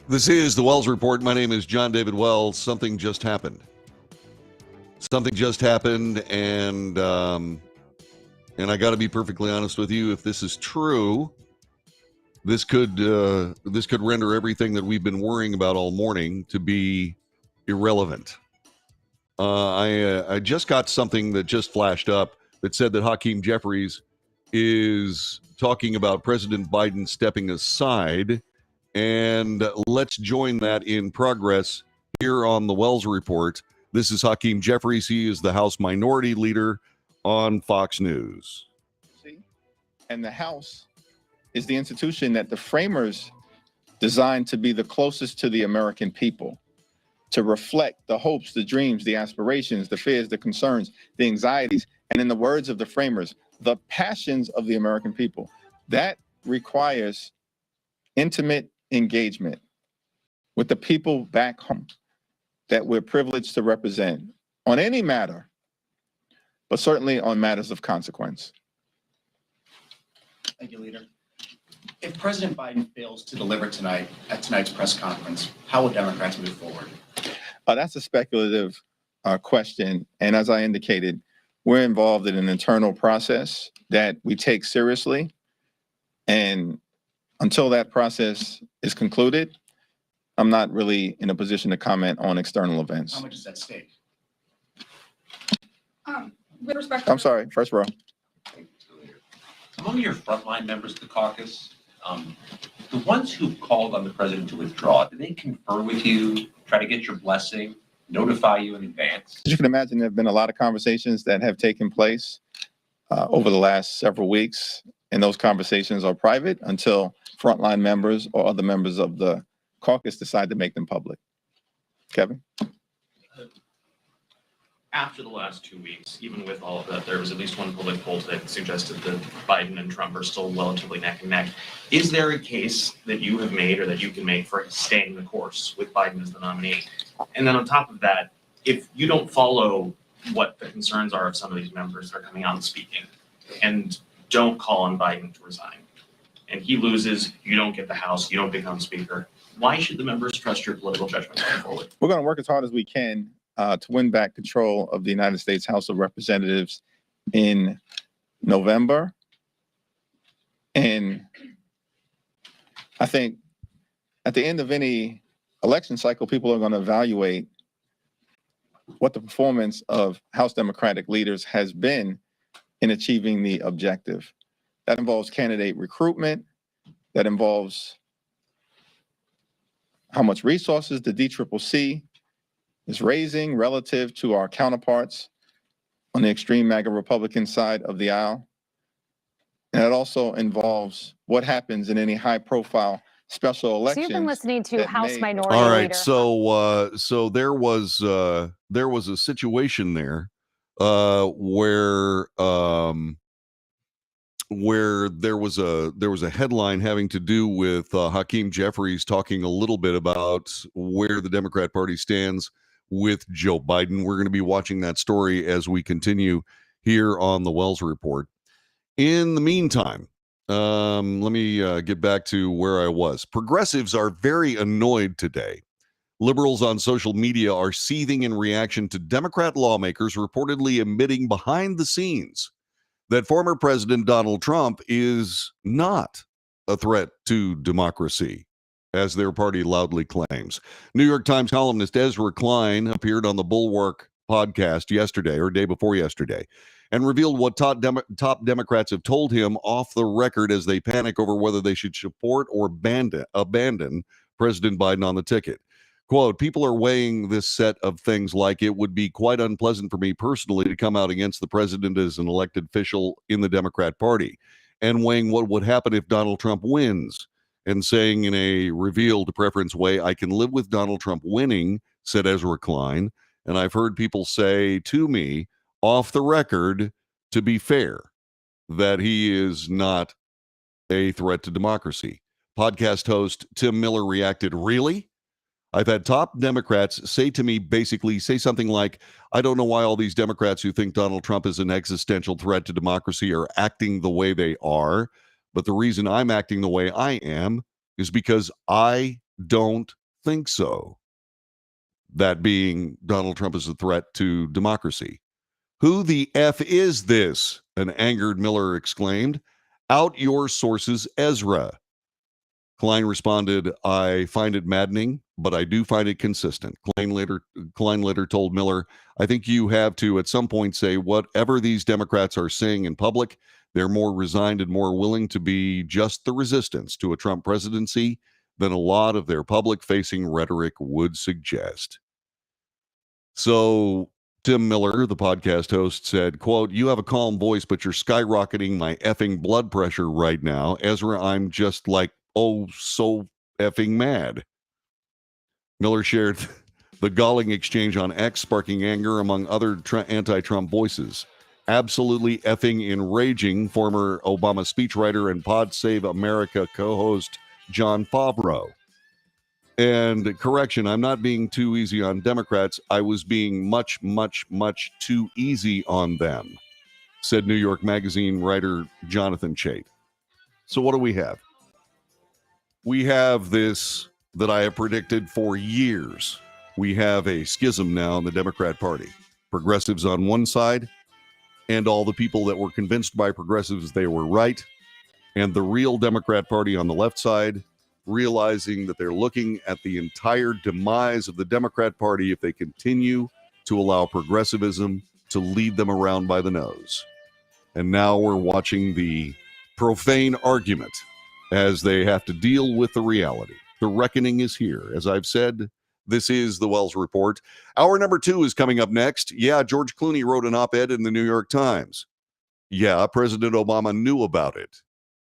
This is the Wells Report. My name is John David Wells. Something just happened. Something just happened, and I got to be perfectly honest with you. If this is true, this could render everything that we've been worrying about all morning to be irrelevant. I just got something that just flashed up that said that Hakeem Jeffries is talking about President Biden stepping aside. And let's join that in progress here on the Wells Report. This is Hakeem Jeffries. He is the House Minority Leader on Fox News. And the House is the institution that the framers designed to be the closest to the American people, to reflect the hopes, the dreams, the aspirations, the fears, the concerns, the anxieties, and in the words of the framers, the passions of the American people. That requires intimate engagement with the people back home that we're privileged to represent on any matter, but certainly on matters of consequence. Thank you, Leader. If President Biden fails to deliver tonight at tonight's press conference, how will Democrats move forward? That's a speculative question. And as I indicated, we're involved in an internal process that we take seriously. And until that process is concluded, I'm not really in a position to comment on external events. How much is at stake? With respect to— I'm sorry, first row. Among your frontline members of the caucus, the ones who called on the president to withdraw, did they confer with you, try to get your blessing, notify you in advance? As you can imagine, there have been a lot of conversations that have taken place over the last several weeks, and those conversations are private until frontline members or other members of the caucus decide to make them public. Kevin? after the last 2 weeks, even with all of that, there was at least one public poll that suggested that Biden and Trump are still relatively neck and neck. Is there a case that you have made or that you can make for staying the course with Biden as the nominee? And then on top of that, if you don't follow what the concerns are of some of these members that are coming out and speaking and don't call on Biden to resign, and he loses, you don't get the House, you don't become Speaker, why should the members trust your political judgment going forward? We're going to work as hard as we can to win back control of the United States House of Representatives in November. And I think at the end of any election cycle, people are going to evaluate what the performance of House Democratic leaders has been in achieving the objective. That involves candidate recruitment. That involves how much resources the DCCC is raising relative to our counterparts on the extreme MAGA Republican side of the aisle. And it also involves what happens in any high-profile special So elections. you've been listening to House Minority All right, Leader. so there was a situation there where there was a headline having to do with Hakeem Jeffries talking a little bit about where the Democrat Party stands with Joe Biden. We're going to be watching that story as we continue here on the Wells Report. In the meantime, let me get back to where I was. Progressives are very annoyed today. Liberals on social media are seething in reaction to Democrat lawmakers reportedly admitting behind the scenes that former President Donald Trump is not a threat to democracy, as their party loudly claims. New York Times columnist Ezra Klein appeared on the Bulwark podcast yesterday, or day before yesterday, and revealed what top Democrats have told him off the record as they panic over whether they should support or abandon President Biden on the ticket. Quote, people are weighing this set of things like it would be quite unpleasant for me personally to come out against the president as an elected official in the Democrat Party, and weighing what would happen if Donald Trump wins, and saying in a revealed preference way, I can live with Donald Trump winning, said Ezra Klein. And I've heard people say to me off the record, to be fair, that he is not a threat to democracy. Podcast host Tim Miller reacted, really? I've had top Democrats say to me, basically say something like, I don't know why all these Democrats who think Donald Trump is an existential threat to democracy are acting the way they are. But the reason I'm acting the way I am is because I don't think so. That being Donald Trump is a threat to democracy. Who the F is this? An angered Miller exclaimed. Out your sources, Ezra. Klein responded, I find it maddening, but I do find it consistent. Klein later told Miller, I think you have to at some point say whatever these Democrats are saying in public, they're more resigned and more willing to be just the resistance to a Trump presidency than a lot of their public-facing rhetoric would suggest. So Tim Miller, the podcast host, said, quote, you have a calm voice, but you're skyrocketing my effing blood pressure right now. Ezra, I'm just like, oh, so effing mad. Miller shared the galling exchange on X, sparking anger among other anti-Trump voices. Absolutely effing enraging, former Obama speechwriter and Pod Save America co-host John Favreau. And correction, I'm not being too easy on Democrats. I was being much, much, much too easy on them, said New York Magazine writer Jonathan Chait. So what do we have? We have this that I have predicted for years. We have a schism now in the Democrat Party. Progressives on one side, and all the people that were convinced by progressives they were right, and the real Democrat Party on the left side, realizing that they're looking at the entire demise of the Democrat Party if they continue to allow progressivism to lead them around by the nose. And now we're watching the profane argument as they have to deal with the reality. The reckoning is here. As I've said, this is the Wells Report. Hour number 2 is coming up next. Yeah, George Clooney wrote an op-ed in the New York Times. Yeah, President Obama knew about it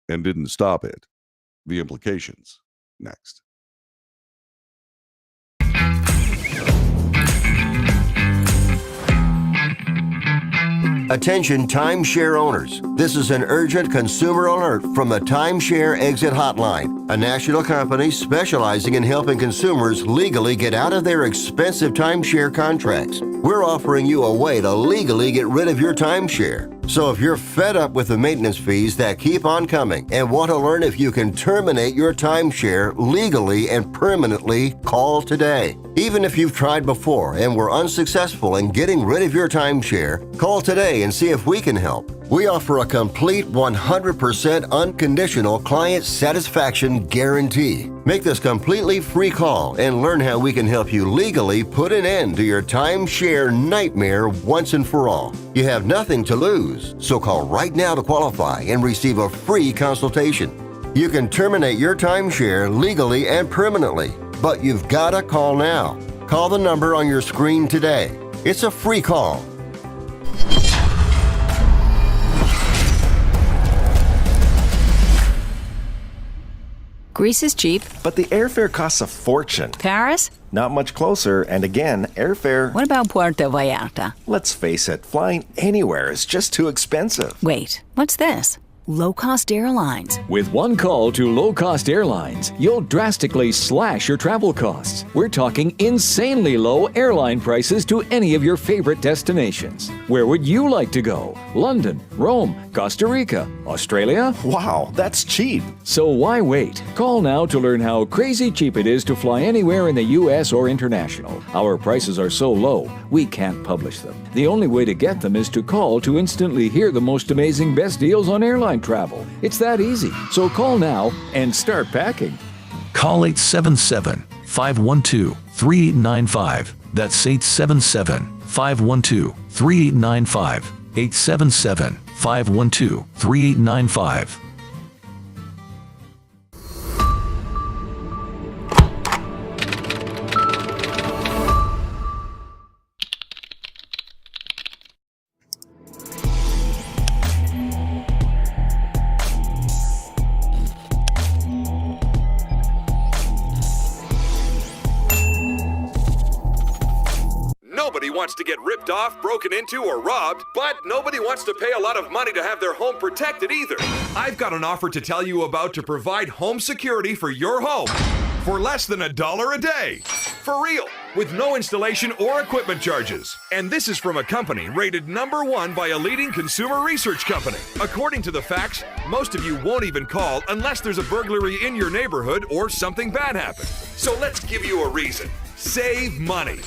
and didn't stop it. The implications, next. Attention timeshare owners. This is an urgent consumer alert from the Timeshare Exit Hotline, a national company specializing in helping consumers legally get out of their expensive timeshare contracts. We're offering you a way to legally get rid of your timeshare. So if you're fed up with the maintenance fees that keep on coming and want to learn if you can terminate your timeshare legally and permanently, call today. Even if you've tried before and were unsuccessful in getting rid of your timeshare, call today and see if we can help. We offer a complete 100% unconditional client satisfaction guarantee. Make this completely free call and learn how we can help you legally put an end to your timeshare nightmare once and for all. You have nothing to lose, so call right now to qualify and receive a free consultation. You can terminate your timeshare legally and permanently, but you've got to call now. Call the number on your screen today. It's a free call. Greece is cheap. But the airfare costs a fortune. Paris? Not much closer, and again, airfare... What about Puerto Vallarta? Let's face it, flying anywhere is just too expensive. Wait, what's this? Low-cost airlines. With one call to low-cost airlines, you'll drastically slash your travel costs. We're talking insanely low airline prices to any of your favorite destinations. Where would you like to go? London, Rome, Costa Rica, Australia? Wow, that's cheap. So why wait? Call now to learn how crazy cheap it is to fly anywhere in the U.S. or international. Our prices are so low, we can't publish them. The only way to get them is to call to instantly hear the most amazing best deals on airline travel. It's that easy. So call now and start packing. Call 877-512-3895. That's 877-512-3895. 877-512-3895. Nobody wants to get ripped off, broken into, or robbed, but nobody wants to pay a lot of money to have their home protected either. I've got an offer to tell you about to provide home security for your home for less than $1 a day. For real, with no installation or equipment charges. And this is from a company rated #1 by a leading consumer research company. According to the facts, most of you won't even call unless there's a burglary in your neighborhood or something bad happened. So let's give you a reason. Save money.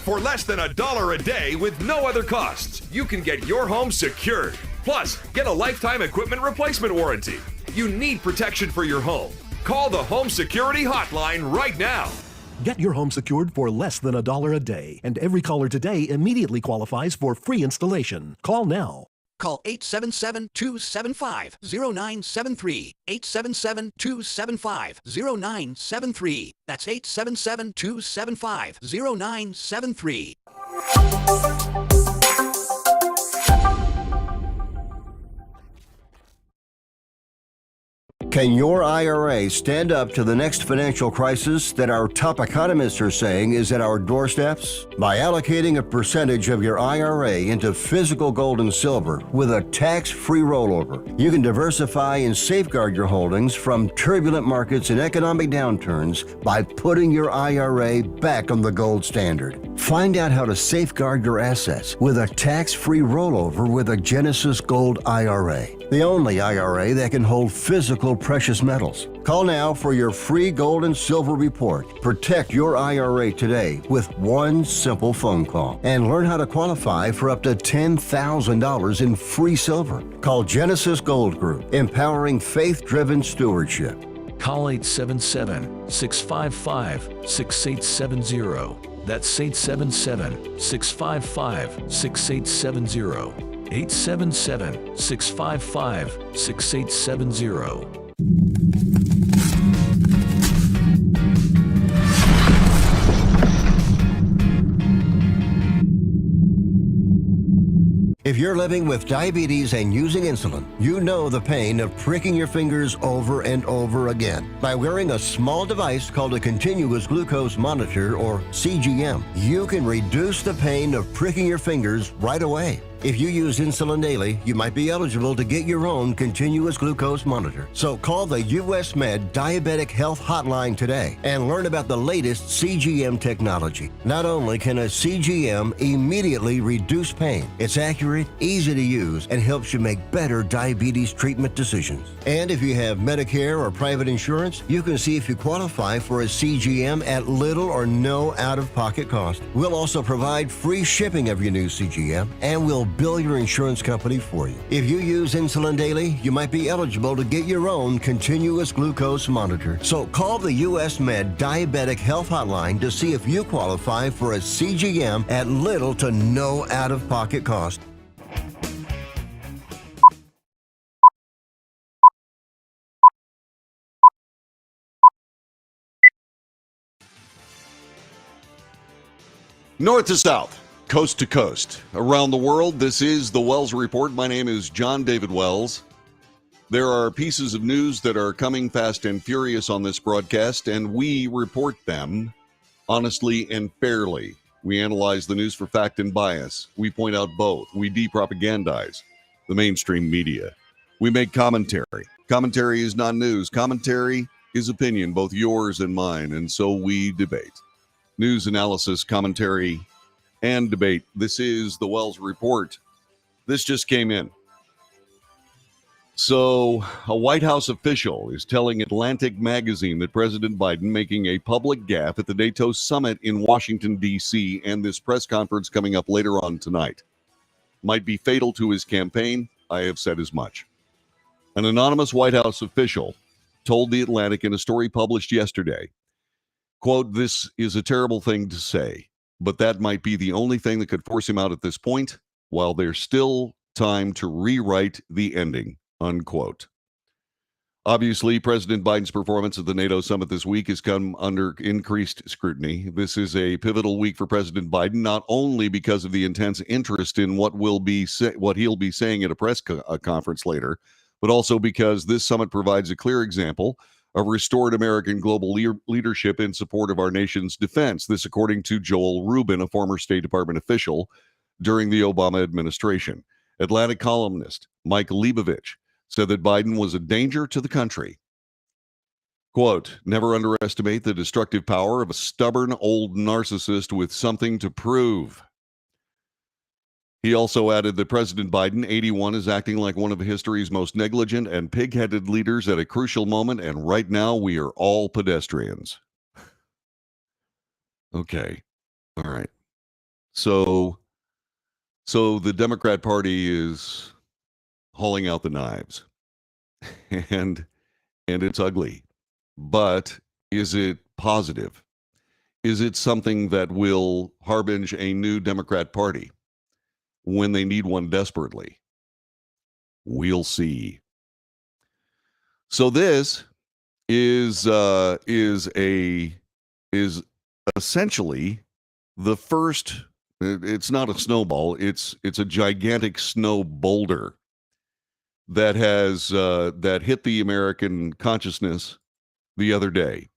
For less than $1 a day with no other costs, you can get your home secured. Plus, get a lifetime equipment replacement warranty. You need protection for your home. Call the Home Security Hotline right now. Get your home secured for less than $1 a day, and every caller today immediately qualifies for free installation. Call now. Call 877-275-0973. 877-275-0973. That's 877-275-0973. Can your IRA stand up to the next financial crisis that our top economists are saying is at our doorsteps? By allocating a percentage of your IRA into physical gold and silver with a tax-free rollover, you can diversify and safeguard your holdings from turbulent markets and economic downturns by putting your IRA back on the gold standard. Find out how to safeguard your assets with a tax-free rollover with a Genesis Gold IRA, the only IRA that can hold physical precious metals. Call now for your free gold and silver report. Protect your IRA today with one simple phone call and learn how to qualify for up to $10,000 in free silver. Call Genesis Gold Group, empowering faith-driven stewardship. Call 877-655-6870. That's 877-655-6870. 877-655-6870. If you're living with diabetes and using insulin, you know the pain of pricking your fingers over and over again. By wearing a small device called a continuous glucose monitor, or CGM, you can reduce the pain of pricking your fingers right away. If you use insulin daily, you might be eligible to get your own continuous glucose monitor. So call the US Med Diabetic Health Hotline today and learn about the latest CGM technology. Not only can a CGM immediately reduce pain, it's accurate, easy to use, and helps you make better diabetes treatment decisions. And if you have Medicare or private insurance, you can see if you qualify for a CGM at little or no out-of-pocket cost. We'll also provide free shipping of your new CGM, and we'll bill your insurance company for you. If you use insulin daily, you might be eligible to get your own continuous glucose monitor. So call the US Med Diabetic Health Hotline to see if you qualify for a CGM at little to no out-of-pocket cost. North to south, coast to coast, around the world, this is the Wells Report. My name is John David Wells. There are pieces of news that are coming fast and furious on this broadcast, and we report them honestly and fairly. We analyze the news for fact and bias. We point out both. We depropagandize the mainstream media. We make commentary. Commentary is not news. Commentary is opinion, both yours and mine, and so we debate. News, analysis, commentary, and debate. This is the Wells Report. This just came in. So, a White House official is telling Atlantic Magazine that President Biden making a public gaffe at the NATO summit in Washington, D.C., and this press conference coming up later on tonight might be fatal to his campaign. I have said as much. An anonymous White House official told The Atlantic in a story published yesterday, quote, "This is a terrible thing to say, but that might be the only thing that could force him out at this point, while there's still time to rewrite the ending," unquote. Obviously, President Biden's performance at the NATO summit this week has come under increased scrutiny. This is a pivotal week for President Biden, not only because of the intense interest in what he'll be saying at a press conference later, but also because this summit provides a clear example of restored American global leadership in support of our nation's defense. This, according to Joel Rubin, a former State Department official during the Obama administration. Atlantic columnist Mike Leibovich said that Biden was a danger to the country. Quote, "Never underestimate the destructive power of a stubborn old narcissist with something to prove." He also added that President Biden, 81, is acting like one of history's most negligent and pig-headed leaders at a crucial moment, and right now we are all pedestrians. Okay. All right. So the Democrat Party is hauling out the knives. And it's ugly. But is it positive? Is it something that will harbinge a new Democrat Party when they need one desperately? We'll see. So this is essentially the first. It's not a snowball. It's a gigantic snow boulder that has that hit the American consciousness the other day.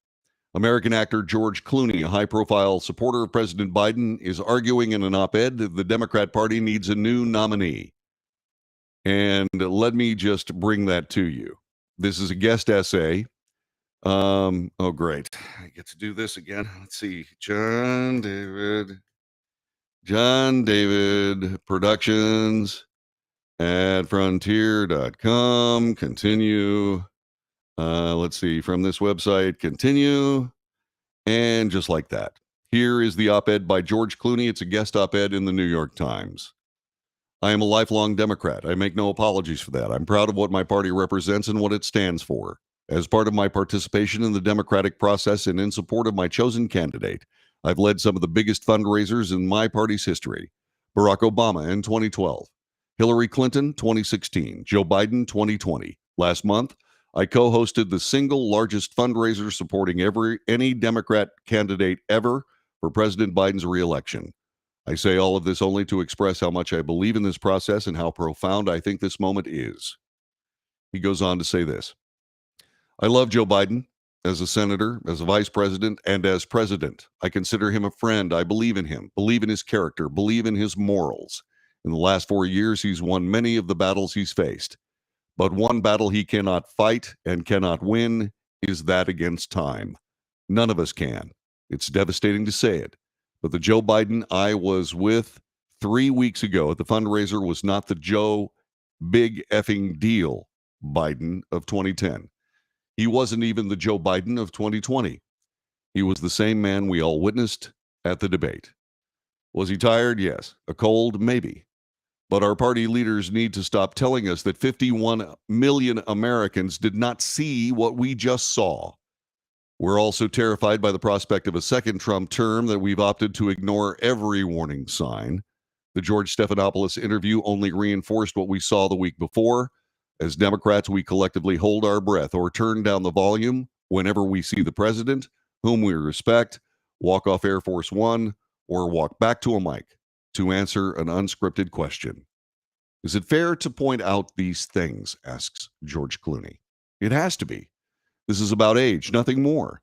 American actor George Clooney, a high-profile supporter of President Biden, is arguing in an op-ed that the Democrat Party needs a new nominee. And let me just bring that to you. This is a guest essay. Oh, great. I get to do this again. Let's see. John David Productions at frontier.com. Continue. Let's see, from this website, continue. And just like that. Here is the op-ed by George Clooney. It's a guest op-ed in the New York Times. "I am a lifelong Democrat. I make no apologies for that. I'm proud of what my party represents and what it stands for. As part of my participation in the democratic process and in support of my chosen candidate, I've led some of the biggest fundraisers in my party's history. Barack Obama in 2012, Hillary Clinton 2016, Joe Biden 2020. Last month, I co-hosted the single largest fundraiser supporting any Democrat candidate ever for President Biden's re-election. I say all of this only to express how much I believe in this process and how profound I think this moment is." He goes on to say this: "I love Joe Biden as a senator, as a vice president, and as president. I consider him a friend. I believe in him, believe in his character, believe in his morals. In the last 4 years, he's won many of the battles he's faced. But one battle he cannot fight and cannot win is that against time. None of us can. It's devastating to say it. But the Joe Biden I was with 3 weeks ago at the fundraiser was not the Joe big effing deal Biden of 2010. He wasn't even the Joe Biden of 2020. He was the same man we all witnessed at the debate. Was he tired? Yes. A cold? Maybe. But our party leaders need to stop telling us that 51 million Americans did not see what we just saw. We're also terrified by the prospect of a second Trump term that we've opted to ignore every warning sign. The George Stephanopoulos interview only reinforced what we saw the week before. As Democrats, we collectively hold our breath or turn down the volume whenever we see the president, whom we respect, walk off Air Force One or walk back to a mic to answer an unscripted question. Is it fair to point out these things, asks George Clooney. It has to be. This is about age, nothing more,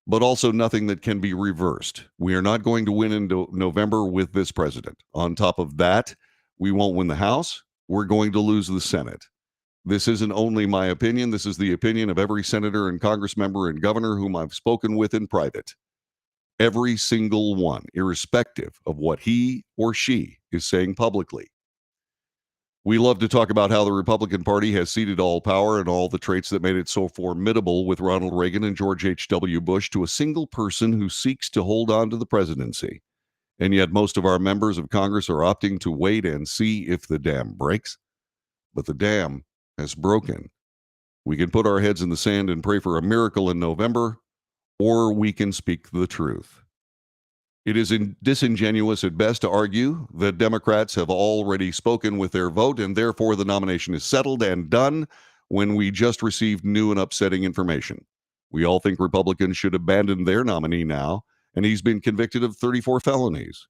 but also nothing that can be reversed. We are not going to win in November with this president. On top of that, we won't win the House. We're going to lose the Senate. This isn't only my opinion. This is the opinion of every senator and Congress member and governor whom I've spoken with in private. Every single one, irrespective of what he or she is saying publicly. We love to talk about how the Republican Party has ceded all power and all the traits that made it so formidable with Ronald Reagan and George H.W. Bush to a single person who seeks to hold on to the presidency. And yet most of our members of Congress are opting to wait and see if the dam breaks. But the dam has broken. We can put our heads in the sand and pray for a miracle in November, or we can speak the truth. It is disingenuous at best to argue that Democrats have already spoken with their vote and therefore the nomination is settled and done when we just received new and upsetting information. We all think Republicans should abandon their nominee now, and he's been convicted of 34 felonies.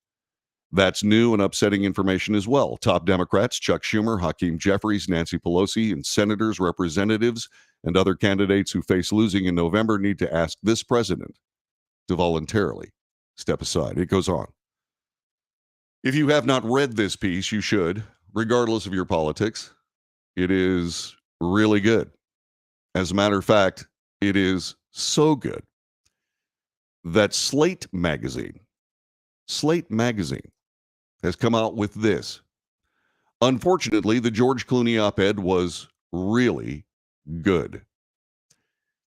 That's new and upsetting information as well. Top Democrats, Chuck Schumer, Hakeem Jeffries, Nancy Pelosi, and senators, representatives, and other candidates who face losing in November need to ask this president to voluntarily step aside. It goes on. If you have not read this piece, you should, regardless of your politics. It is really good. As a matter of fact, it is so good that Slate magazine has come out with this. Unfortunately, the George Clooney op-ed was really good.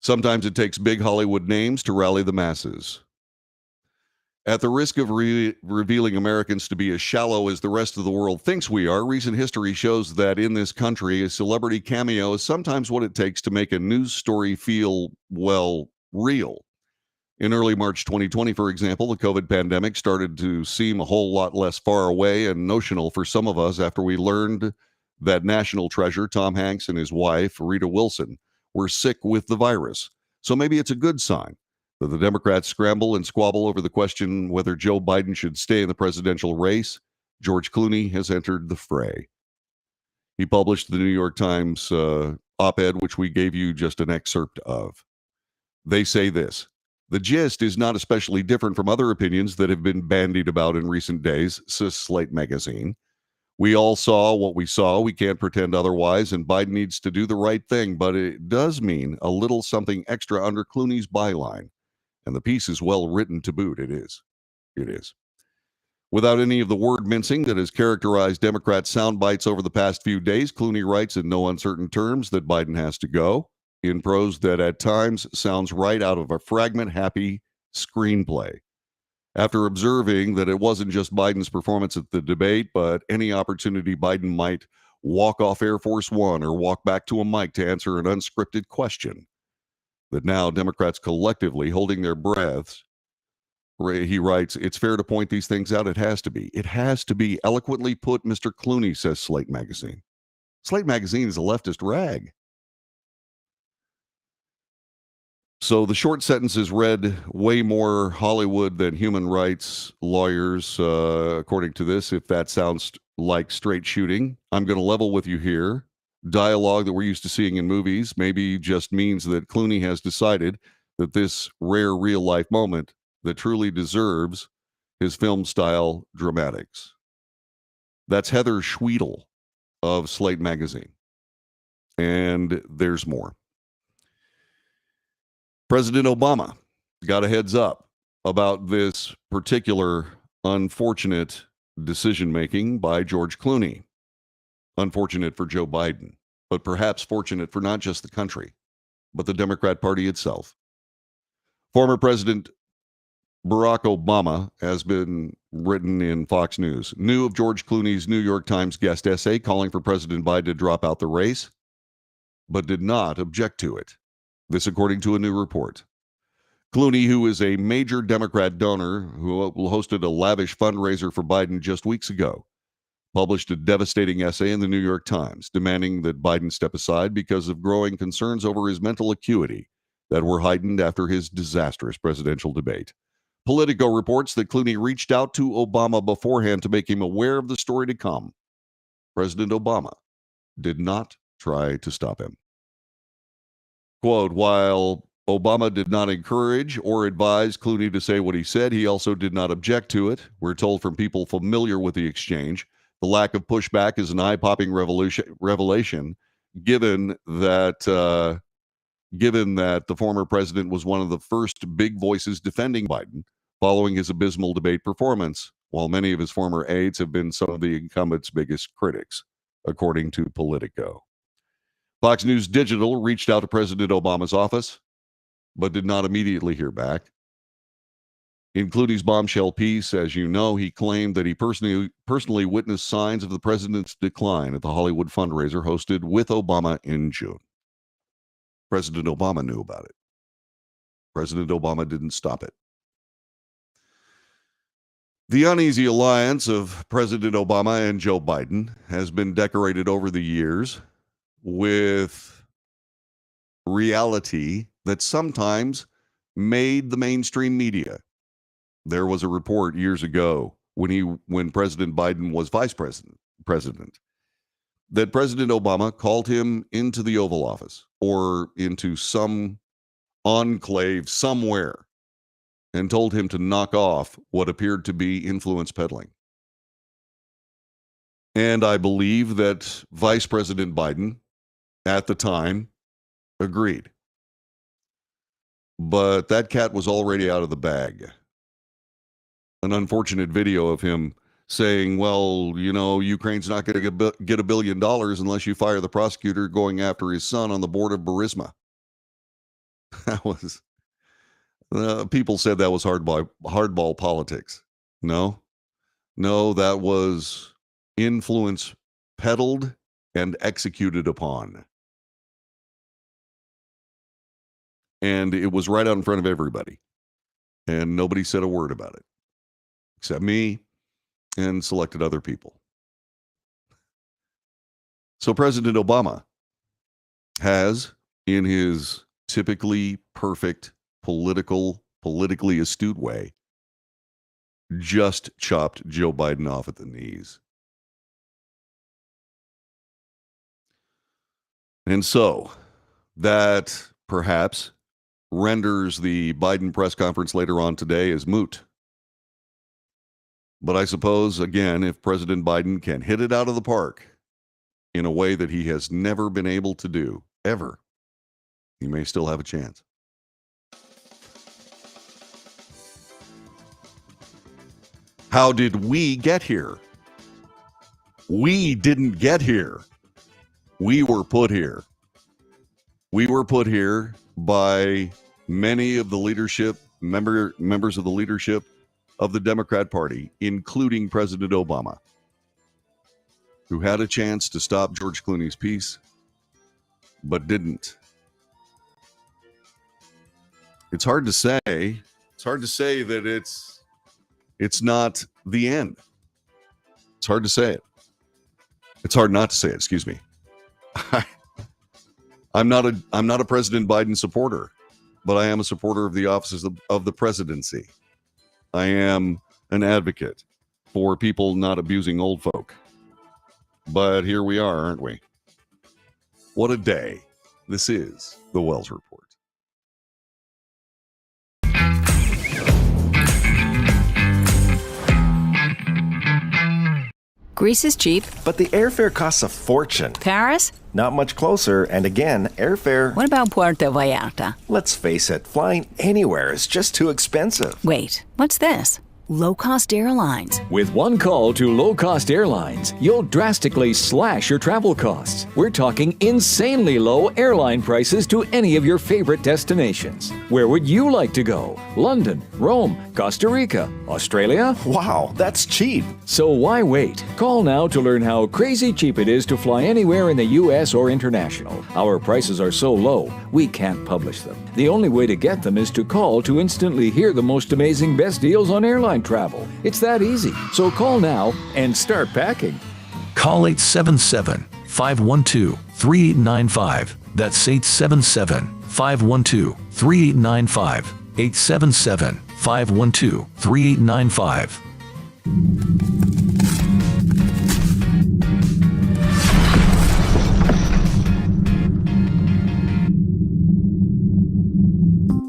Sometimes it takes big Hollywood names to rally the masses. At the risk of revealing Americans to be as shallow as the rest of the world thinks we are, recent history shows that in this country, a celebrity cameo is sometimes what it takes to make a news story feel, well, real. In early March 2020, for example, the COVID pandemic started to seem a whole lot less far away and notional for some of us after we learned that national treasure Tom Hanks and his wife, Rita Wilson, were sick with the virus. So maybe it's a good sign that the Democrats scramble and squabble over the question whether Joe Biden should stay in the presidential race. George Clooney has entered the fray. He published the New York Times op-ed, which we gave you just an excerpt of. They say this: the gist is not especially different from other opinions that have been bandied about in recent days, says Slate magazine. We all saw what we saw. We can't pretend otherwise, and Biden needs to do the right thing, but it does mean a little something extra under Clooney's byline. And the piece is well written to boot. It is. It is. Without any of the word mincing that has characterized Democrat sound bites over the past few days, Clooney writes in no uncertain terms that Biden has to go, in prose that at times sounds right out of a fragment-happy screenplay. After observing that it wasn't just Biden's performance at the debate, but any opportunity Biden might walk off Air Force One or walk back to a mic to answer an unscripted question, that now Democrats collectively holding their breaths, he writes, it's fair to point these things out. It has to be. It has to be. Eloquently put, Mr. Clooney, says Slate magazine. Slate magazine is a leftist rag. So the short sentences read way more Hollywood than human rights lawyers, according to this, if that sounds like straight shooting. I'm going to level with you here. Dialogue that we're used to seeing in movies maybe just means that Clooney has decided that this rare real-life moment that truly deserves his film-style dramatics. That's Heather Schwedel of Slate Magazine. And there's more. President Obama got a heads up about this particular unfortunate decision-making by George Clooney. Unfortunate for Joe Biden, but perhaps fortunate for not just the country, but the Democrat Party itself. Former President Barack Obama, has been written in Fox News, knew of George Clooney's New York Times guest essay calling for President Biden to drop out the race, but did not object to it. This according to a new report. Clooney, who is a major Democrat donor who hosted a lavish fundraiser for Biden just weeks ago, published a devastating essay in the New York Times demanding that Biden step aside because of growing concerns over his mental acuity that were heightened after his disastrous presidential debate. Politico reports that Clooney reached out to Obama beforehand to make him aware of the story to come. President Obama did not try to stop him. Quote, while Obama did not encourage or advise Clooney to say what he said, he also did not object to it. We're told from people familiar with the exchange. The lack of pushback is an eye-popping revelation, given that the former president was one of the first big voices defending Biden following his abysmal debate performance, while many of his former aides have been some of the incumbent's biggest critics, according to Politico. Fox News Digital reached out to President Obama's office, but did not immediately hear back. In Clooney's bombshell piece, as you know, he claimed that he personally witnessed signs of the president's decline at the Hollywood fundraiser hosted with Obama in June. President Obama knew about it. President Obama didn't stop it. The uneasy alliance of President Obama and Joe Biden has been decorated over the years with reality that sometimes made the mainstream media. There was a report years ago when President Biden was vice president, that President Obama called him into the Oval Office or into some enclave somewhere and told him to knock off what appeared to be influence peddling. And I believe that Vice President Biden at the time agreed. But that cat was already out of the bag. An unfortunate video of him saying, well, you know, Ukraine's not going to get $1 billion unless you fire the prosecutor going after his son on the board of Burisma. That was, people said that was hardball politics. No, that was influence peddled and executed upon. And it was right out in front of everybody. And nobody said a word about it, except me and selected other people. So President Obama has, in his typically perfect politically astute way, just chopped Joe Biden off at the knees. And so that perhaps renders the Biden press conference later on today as moot. But I suppose, again, if President Biden can hit it out of the park in a way that he has never been able to do, ever, he may still have a chance. How did we get here? We didn't get here. We were put here. We were put here by many of the leadership, members of the leadership of the Democrat Party, including President Obama, who had a chance to stop George Clooney's piece, but didn't. It's hard to say. It's hard to say that it's not the end. It's hard to say it. It's hard not to say it, excuse me. I'm not a President Biden supporter, but I am a supporter of the offices of the presidency. I am an advocate for people not abusing old folk. But here we are, aren't we? What a day. This is the Wells Report. Greece is cheap. But the airfare costs a fortune. Paris? Not much closer, and again, airfare... What about Puerto Vallarta? Let's face it, flying anywhere is just too expensive. Wait, what's this? Low-cost airlines. With one call to low-cost airlines, you'll drastically slash your travel costs. We're talking insanely low airline prices to any of your favorite destinations. Where would you like to go? London, Rome, Costa Rica, Australia? Wow, that's cheap. So why wait? Call now to learn how crazy cheap it is to fly anywhere in the U.S. or international. Our prices are so low, we can't publish them. The only way to get them is to call to instantly hear the most amazing best deals on airline travel. It's that easy. So call now and start packing. Call 877-512-3895. That's 877-512-3895. 877-512-3895.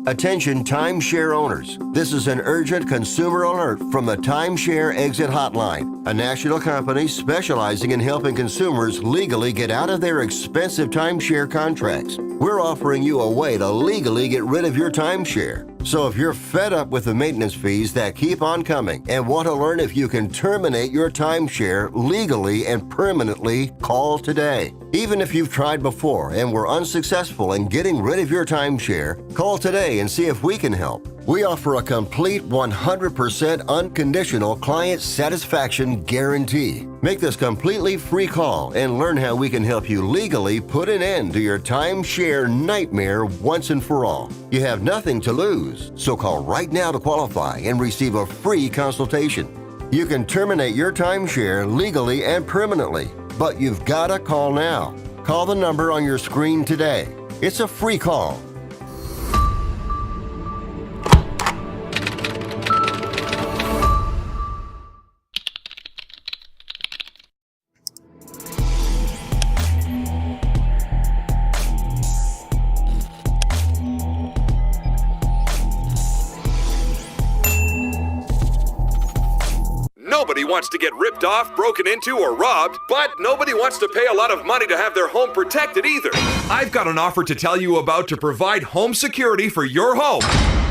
Attention timeshare owners. This is an urgent consumer alert from the Timeshare Exit Hotline, a national company specializing in helping consumers legally get out of their expensive timeshare contracts. We're offering you a way to legally get rid of your timeshare. So if you're fed up with the maintenance fees that keep on coming and want to learn if you can terminate your timeshare legally and permanently, call today. Even if you've tried before and were unsuccessful in getting rid of your timeshare, call today and see if we can help. We offer a complete 100% unconditional client satisfaction guarantee. Make this completely free call and learn how we can help you legally put an end to your timeshare nightmare once and for all. You have nothing to lose, so call right now to qualify and receive a free consultation. You can terminate your timeshare legally and permanently, but you've got to call now. Call the number on your screen today. It's a free call. Nobody wants to get ripped off, broken into, or robbed, but nobody wants to pay a lot of money to have their home protected either. I've got an offer to tell you about to provide home security for your home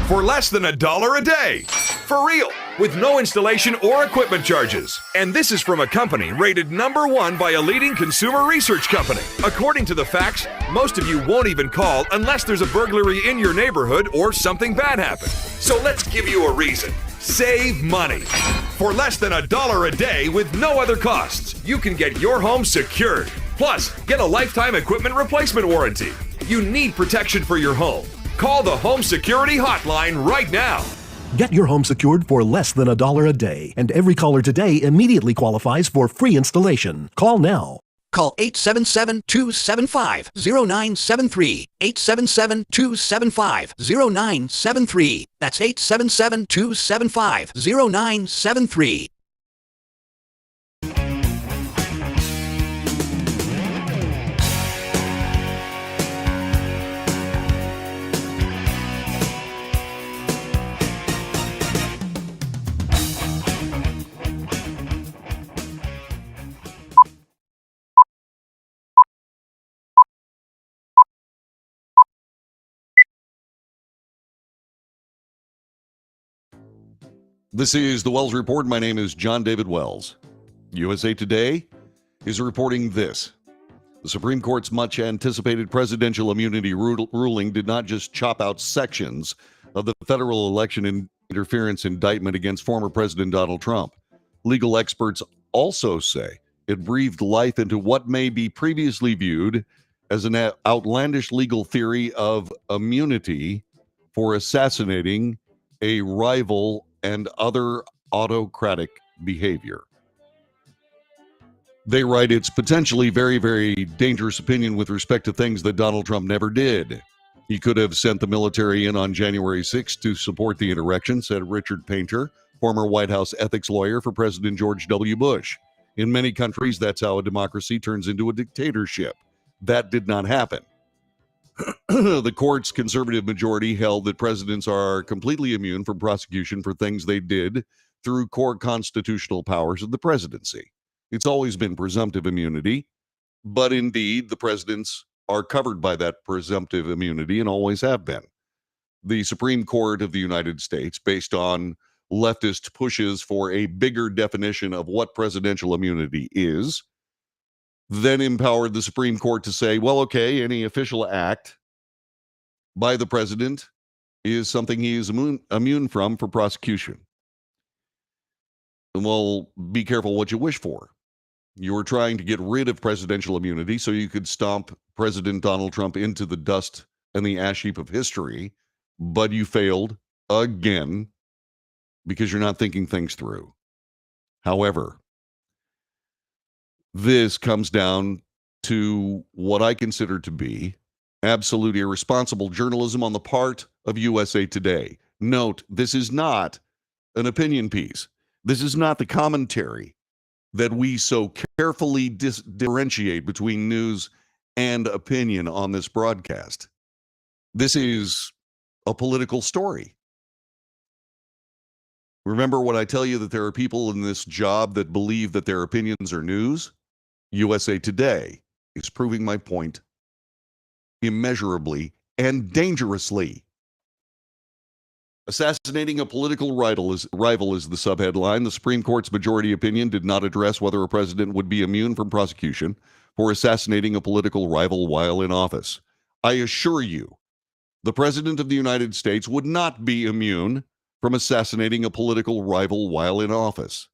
for less than $1 a day. For real, with no installation or equipment charges. And this is from a company rated #1 by a leading consumer research company. According to the facts, most of you won't even call unless there's a burglary in your neighborhood or something bad happened. So let's give you a reason. Save money. For less than $1 a day with no other costs, you can get your home secured. Plus, get a lifetime equipment replacement warranty. You need protection for your home. Call the Home Security Hotline right now. Get your home secured for less than $1 a day, and every caller today immediately qualifies for free installation. Call now. Call 877-275-0973. 877-275-0973. That's 877-275-0973. This is the Wells Report. My name is John David Wells. USA Today is reporting this. The Supreme Court's much anticipated presidential immunity ruling did not just chop out sections of the federal election interference indictment against former President Donald Trump. Legal experts also say it breathed life into what may be previously viewed as an outlandish legal theory of immunity for assassinating a rival and other autocratic behavior. They write it's potentially very, very dangerous opinion with respect to things that Donald Trump never did. He could have sent the military in on January 6th to support the insurrection, said Richard Painter, former White House ethics lawyer for President George W. Bush. In many countries, that's how a democracy turns into a dictatorship. That did not happen. The court's conservative majority held that presidents are completely immune from prosecution for things they did through core constitutional powers of the presidency. It's always been presumptive immunity, but indeed the presidents are covered by that presumptive immunity and always have been. The Supreme Court of the United States, based on leftist pushes for a bigger definition of what presidential immunity is, then empowered the Supreme Court to say, well, okay, any official act by the president is something he is immune from for prosecution. Well, be careful what you wish for. You were trying to get rid of presidential immunity so you could stomp President Donald Trump into the dust and the ash heap of history, but you failed again because you're not thinking things through. However, this comes down to what I consider to be absolute irresponsible journalism on the part of USA Today. Note, this is not an opinion piece. This is not the commentary that we so carefully differentiate between news and opinion on this broadcast. This is a political story. Remember when I tell you that there are people in this job that believe that their opinions are news? USA Today is proving my point immeasurably and dangerously. Assassinating a political rival is the subheadline. The Supreme Court's majority opinion did not address whether a president would be immune from prosecution for assassinating a political rival while in office. I assure you, the President of the United States would not be immune from assassinating a political rival while in office.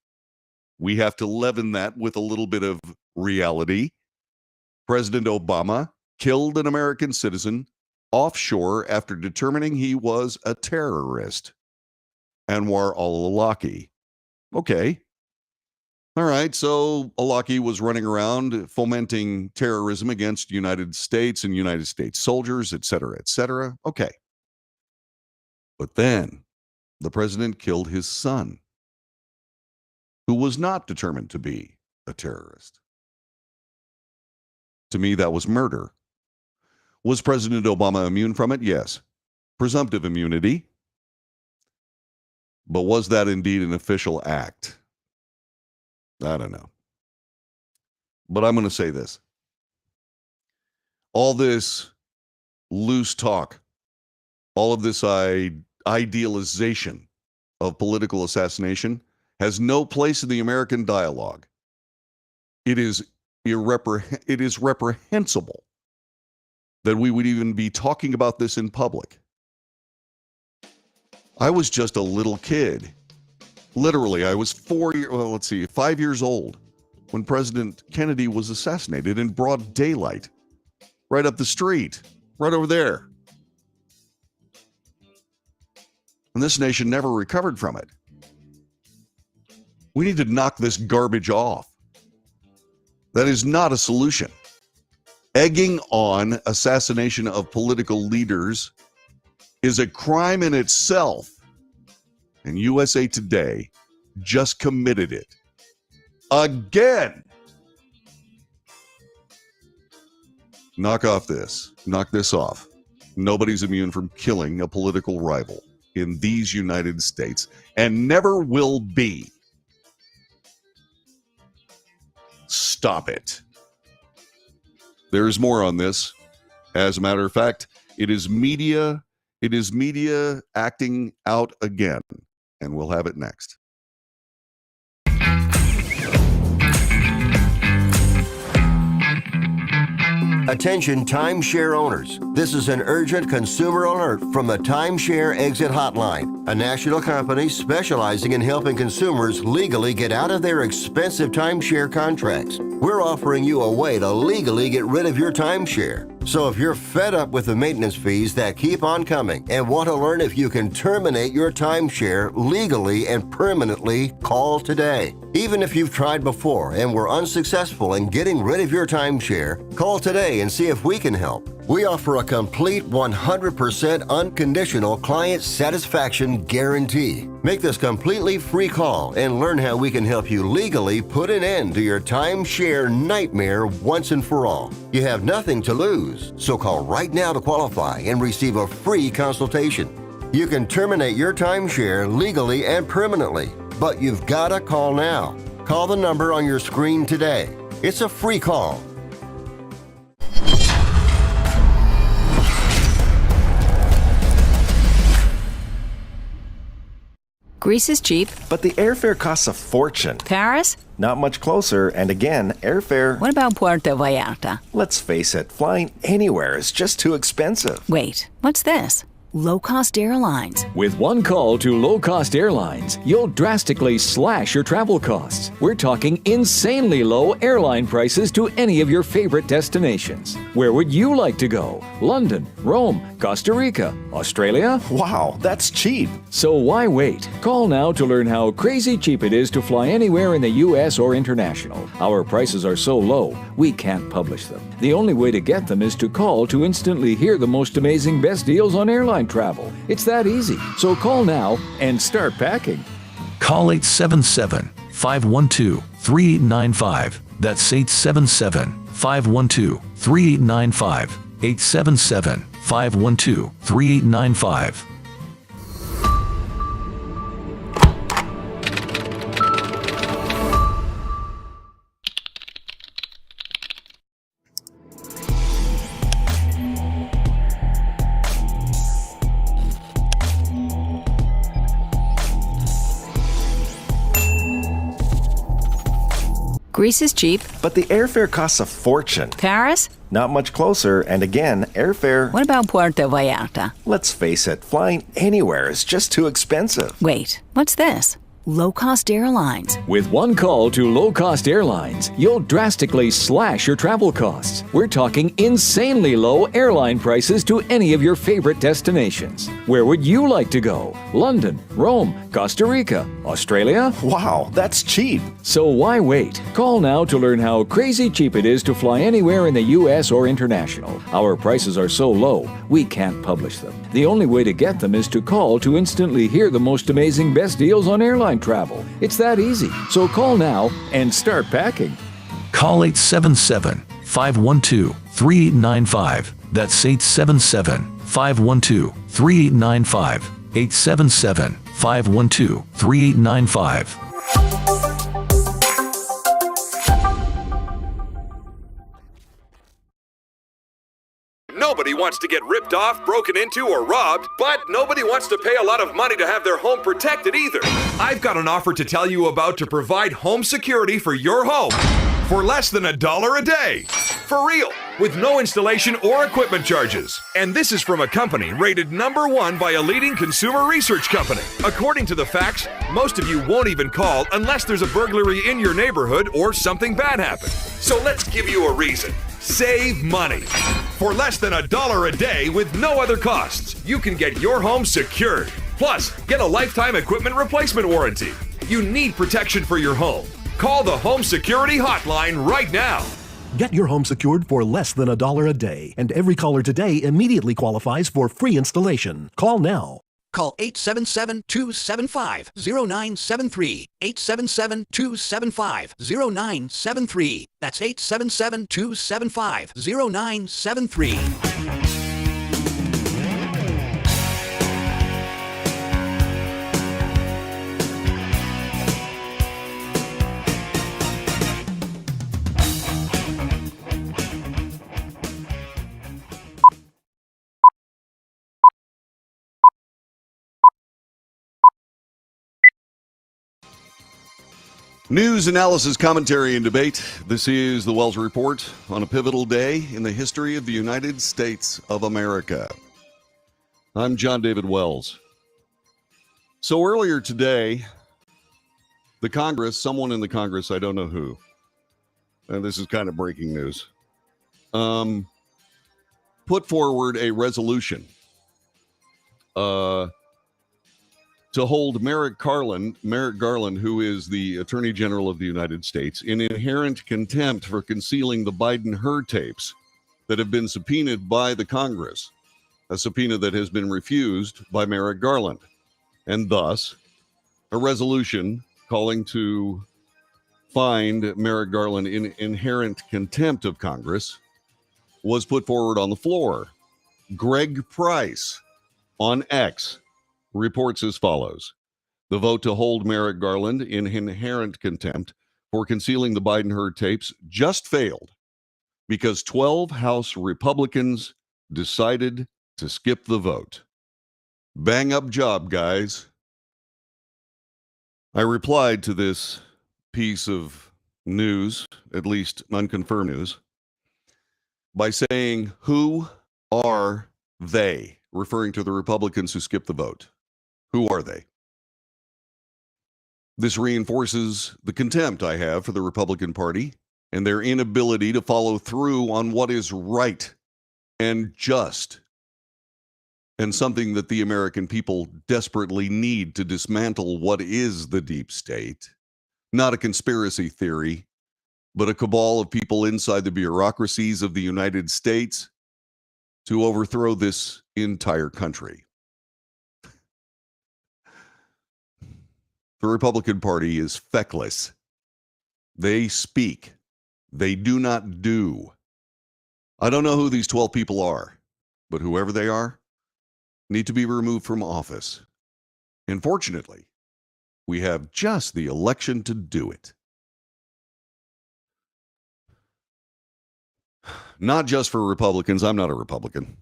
We have to leaven that with a little bit of reality. President Obama killed an American citizen offshore after determining he was a terrorist. Anwar al-Awlaki. Okay. All right, so Awlaki was running around fomenting terrorism against United States and United States soldiers, et cetera, et cetera. Okay. But then the president killed his son, who was not determined to be a terrorist. To me, that was murder. Was President Obama immune from it? Yes. Presumptive immunity. But was that indeed an official act? I don't know. But I'm going to say this. All this loose talk, all of this idealization of political assassination has no place in the American dialogue. It is reprehensible that we would even be talking about this in public. I was just a little kid. Literally, I was 5 years old when President Kennedy was assassinated in broad daylight, right up the street, right over there. And this nation never recovered from it. We need to knock this garbage off. That is not a solution. Egging on assassination of political leaders is a crime in itself. And USA Today just committed it. Again. Knock this off. Nobody's immune from killing a political rival in these United States and never will be. Stop it. There's more on this. As a matter of fact, it is media acting out again, and we'll have it next. Attention timeshare owners. This is an urgent consumer alert from the Timeshare Exit Hotline, a national company specializing in helping consumers legally get out of their expensive timeshare contracts. We're offering you a way to legally get rid of your timeshare. So if you're fed up with the maintenance fees that keep on coming and want to learn if you can terminate your timeshare legally and permanently, call today. Even if you've tried before and were unsuccessful in getting rid of your timeshare, call today and see if we can help. We offer a complete 100% unconditional client satisfaction guarantee. Make this completely free call and learn how we can help you legally put an end to your timeshare nightmare once and for all. You have nothing to lose, so call right now to qualify and receive a free consultation. You can terminate your timeshare legally and permanently, but you've got to call now. Call the number on your screen today. It's a free call. Greece is cheap. But the airfare costs a fortune. Paris? Not much closer, and again, airfare... What about Puerto Vallarta? Let's face it, flying anywhere is just too expensive. Wait, what's this? Low-cost airlines. With one call to low-cost airlines, you'll drastically slash your travel costs. We're talking insanely low airline prices to any of your favorite destinations. Where would you like to go? London, Rome, Costa Rica, Australia? Wow, that's cheap. So why wait? Call now to learn how crazy cheap it is to fly anywhere in the U.S. or international. Our prices are so low, we can't publish them. The only way to get them is to call to instantly hear the most amazing best deals on airline travel. It's that easy. So call now and start packing. Call 877-512-3895. That's 877-512-3895. 877-512-3895. Greece is cheap. But the airfare costs a fortune. Paris? Not much closer, and again, airfare... What about Puerto Vallarta? Let's face it, flying anywhere is just too expensive. Wait, what's this? Low-cost airlines. With one call to low-cost airlines, you'll drastically slash your travel costs. We're talking insanely low airline prices to any of your favorite destinations. Where would you like to go? London, Rome, Costa Rica, Australia? Wow, that's cheap. So why wait? Call now to learn how crazy cheap it is to fly anywhere in the U.S. or international. Our prices are so low, we can't publish them. The only way to get them is to call to instantly hear the most amazing best deals on airline travel. It's that easy. So call now and start packing. Call 877-512-3895. That's 877-512-3895. 877-512-3895. Nobody wants to get ripped off, broken into, or robbed, but nobody wants to pay a lot of money to have their home protected either. I've got an offer to tell you about to provide home security for your home for less than $1 a day. For real, with no installation or equipment charges. And this is from a company rated #1 by a leading consumer research company. According to the facts, most of you won't even call unless there's a burglary in your neighborhood or something bad happened. So let's give you a reason. Save money. For less than $1 a day with no other costs, you can get your home secured. Plus, get a lifetime equipment replacement warranty. You need protection for your home. Call the Home Security Hotline right now. Get your home secured for less than $1 a day, and every caller today immediately qualifies for free installation. Call now. Call 877-275-0973. 877-275-0973. That's 877-275-0973. News, analysis, commentary, and debate. This is the Wells Report on a pivotal day in the history of the United States of America. I'm John David Wells. So earlier today, the Congress, someone in the Congress, I don't know who, and this is kind of breaking news, put forward a resolution to hold Merrick Garland, who is the Attorney General of the United States, in inherent contempt for concealing the Biden-Hur tapes that have been subpoenaed by the Congress, a subpoena that has been refused by Merrick Garland. And thus, a resolution calling to find Merrick Garland in inherent contempt of Congress was put forward on the floor. Greg Price on X reports as follows. The vote to hold Merrick Garland in inherent contempt for concealing the Biden-Hur tapes just failed because 12 House Republicans decided to skip the vote. Bang up job, guys. I replied to this piece of news, at least unconfirmed news, by saying, who are they? Referring to the Republicans who skipped the vote. Who are they? This reinforces the contempt I have for the Republican Party and their inability to follow through on what is right and just, and something that the American people desperately need to dismantle what is the deep state. Not a conspiracy theory, but a cabal of people inside the bureaucracies of the United States to overthrow this entire country. The Republican Party is feckless. They speak. They do not do. I don't know who these 12 people are, but whoever they are need to be removed from office. And fortunately, we have just the election to do it. Not just for Republicans. I'm not a Republican.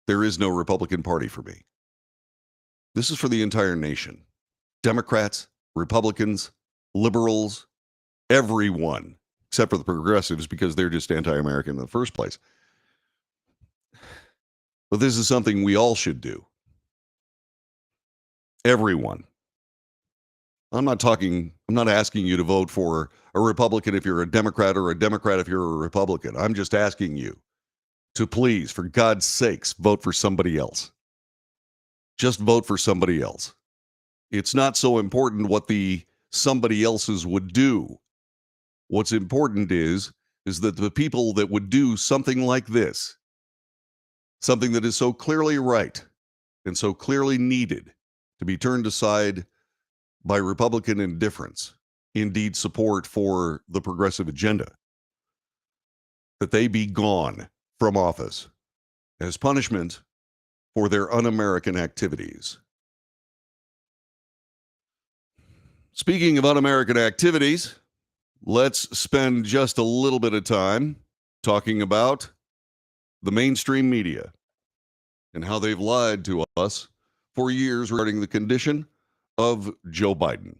There is no Republican Party for me. This is for the entire nation. Democrats, Republicans, liberals, everyone, except for the progressives because they're just anti-American in the first place. But this is something we all should do. Everyone. I'm not asking you to vote for a Republican if you're a Democrat or a Democrat if you're a Republican. I'm just asking you to please, for God's sakes, vote for somebody else. Just vote for somebody else. It's not so important what the somebody else's would do. What's important is that the people that would do something like this, something that is so clearly right and so clearly needed to be turned aside by Republican indifference, indeed support for the progressive agenda, that they be gone from office as punishment for their un-American activities. Speaking of un-American activities, let's spend just a little bit of time talking about the mainstream media and how they've lied to us for years regarding the condition of Joe Biden.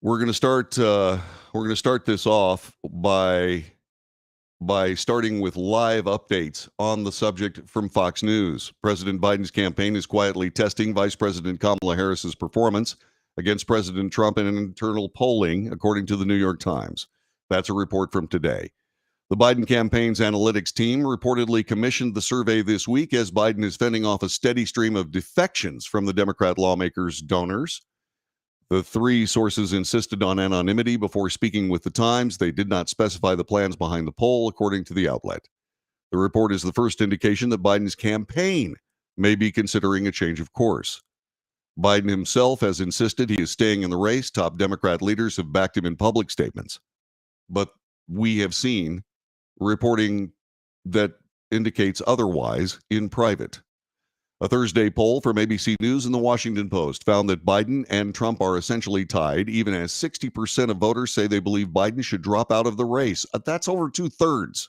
We're going to start this off by starting with live updates on the subject from Fox News. President Biden's campaign is quietly testing Vice President Kamala Harris's performance against President Trump in internal polling, according to the New York Times. That's a report from today. The Biden campaign's analytics team reportedly commissioned the survey this week as Biden is fending off a steady stream of defections from the Democrat lawmakers' donors. The three sources insisted on anonymity before speaking with the Times. They did not specify the plans behind the poll, according to the outlet. The report is the first indication that Biden's campaign may be considering a change of course. Biden himself has insisted he is staying in the race. Top Democrat leaders have backed him in public statements. But we have seen reporting that indicates otherwise in private. A Thursday poll from ABC News and the Washington Post found that Biden and Trump are essentially tied, even as 60% of voters say they believe Biden should drop out of the race. That's over 2/3.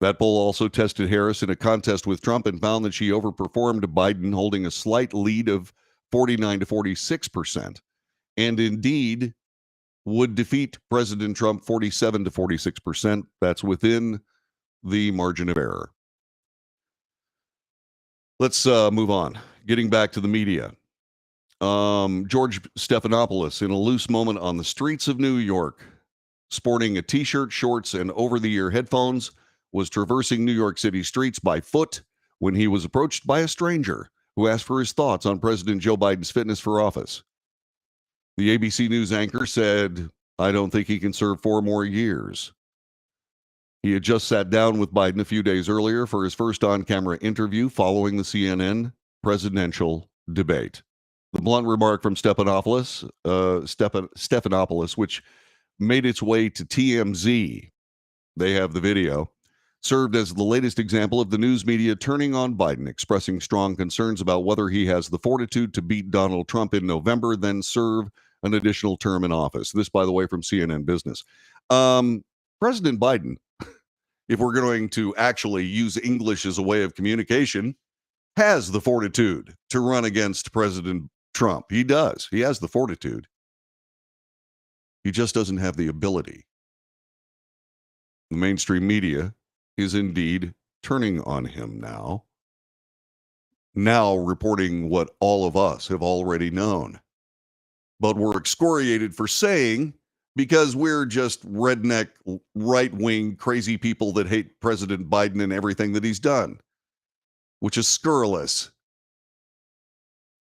That poll also tested Harris in a contest with Trump and found that she overperformed Biden, holding a slight lead of 49 to 46%, and indeed would defeat President Trump 47 to 46%. That's within the margin of error. Let's move on. Getting back to the media. George Stephanopoulos, in a loose moment on the streets of New York, sporting a t-shirt, shorts, and over-the-ear headphones, was traversing New York City streets by foot when he was approached by a stranger who asked for his thoughts on President Joe Biden's fitness for office. The ABC News anchor said, "I don't think he can serve 4 more years." He had just sat down with Biden a few days earlier for his first on-camera interview following the CNN presidential debate. The blunt remark from Stephanopoulos, which made its way to TMZ, they have the video, served as the latest example of the news media turning on Biden, expressing strong concerns about whether he has the fortitude to beat Donald Trump in November, then serve an additional term in office. This, by the way, from CNN Business. President Biden, if we're going to actually use English as a way of communication, has the fortitude to run against President Trump. He does. He has the fortitude. He just doesn't have the ability. The mainstream media is indeed turning on him now reporting what all of us have already known. But we're excoriated for saying, because we're just redneck, right-wing, crazy people that hate President Biden and everything that he's done, which is scurrilous.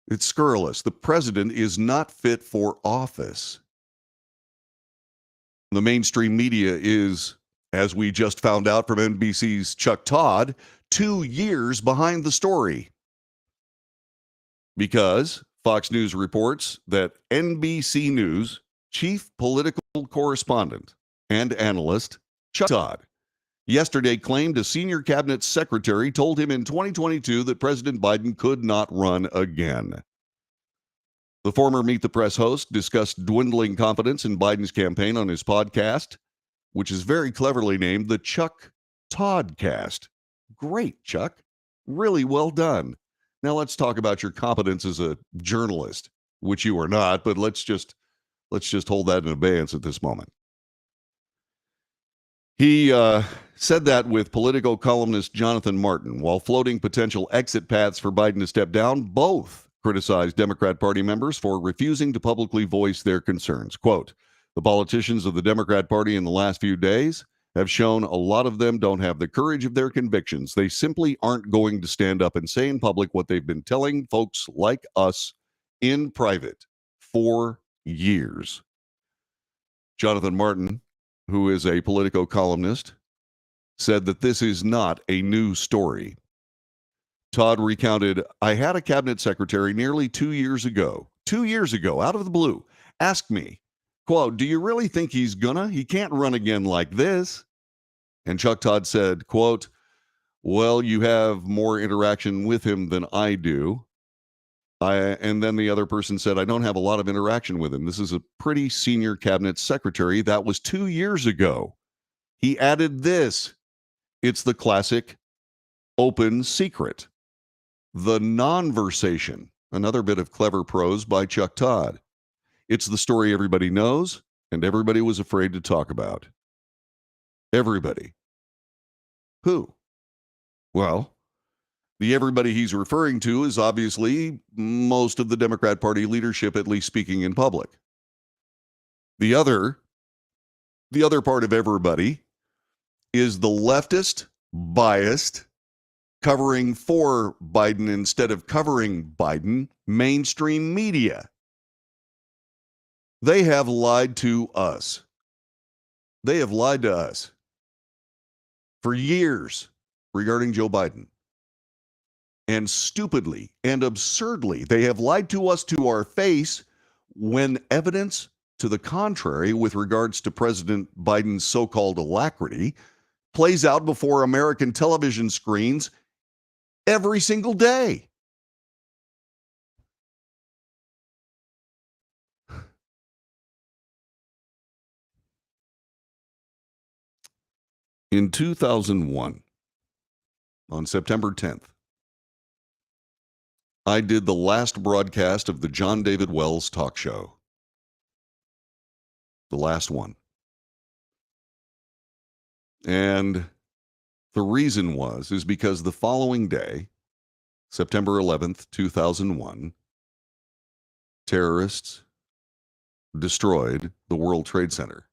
It's scurrilous. The president is not fit for office. The mainstream media is, as we just found out from NBC's Chuck Todd, 2 years behind the story. Because Fox News reports that NBC News chief political correspondent and analyst Chuck Todd yesterday claimed a senior cabinet secretary told him in 2022 that President Biden could not run again. The former Meet the Press host discussed dwindling confidence in Biden's campaign on his podcast, which is very cleverly named the Chuck Toddcast. Great, Chuck. Really well done. Now let's talk about your competence as a journalist, which you are not, but let's just hold that in abeyance at this moment. He said that with Politico columnist Jonathan Martin while floating potential exit paths for Biden to step down. Both criticized Democrat Party members for refusing to publicly voice their concerns. Quote, the politicians of the Democrat Party in the last few days have shown a lot of them don't have the courage of their convictions. They simply aren't going to stand up and say in public what they've been telling folks like us in private for years. Jonathan Martin, who is a Politico columnist, said that this is not a new story. Todd recounted, I had a cabinet secretary nearly 2 years ago, out of the blue, ask me, quote, do you really think he's gonna? He can't run again like this. And Chuck Todd said, quote, well, you have more interaction with him than I do. And then the other person said, I don't have a lot of interaction with him. This is a pretty senior cabinet secretary. That was 2 years ago. He added this. It's the classic open secret. The non-versation, another bit of clever prose by Chuck Todd. It's the story everybody knows and everybody was afraid to talk about. Everybody. Who? Well, the everybody he's referring to is obviously most of the Democrat Party leadership, at least speaking in public. The other part of everybody is the leftist, biased, covering for Biden instead of covering Biden, mainstream media. They have lied to us. They have lied to us for years regarding Joe Biden. And stupidly and absurdly, they have lied to us to our face when evidence to the contrary with regards to President Biden's so-called alacrity plays out before American television screens every single day. In 2001, on September 10th, I did the last broadcast of the John David Wells talk show. The last one. And the reason is because the following day, September 11th, 2001, terrorists destroyed the World Trade Center,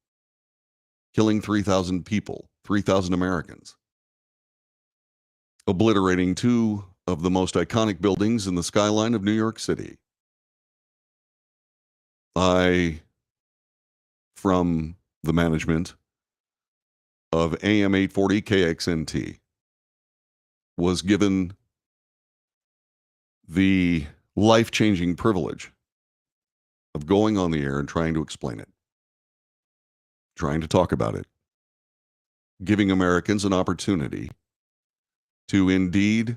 killing 3,000 people, 3,000 Americans, obliterating two of the most iconic buildings in the skyline of New York City. I, from the management of AM 840 KXNT, was given the life-changing privilege of going on the air and trying to explain it, trying to talk about it. giving Americans an opportunity to indeed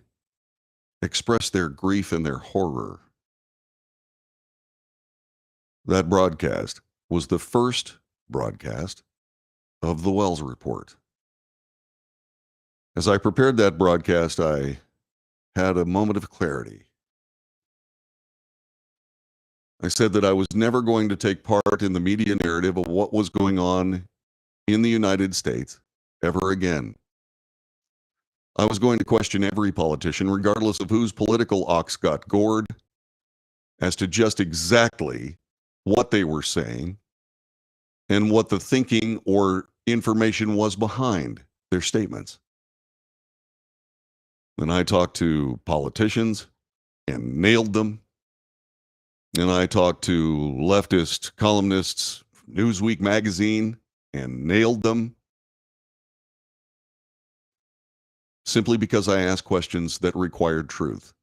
express their grief and their horror. That broadcast was the first broadcast of the Wells Report. As I prepared that broadcast, I had a moment of clarity. I said that I was never going to take part in the media narrative of what was going on in the United States ever again. I was going to question every politician, regardless of whose political ox got gored, as to just exactly what they were saying and what the thinking or information was behind their statements. And I talked to politicians and nailed them. And I talked to leftist columnists, Newsweek magazine, and nailed them. Simply because I asked questions that required truth.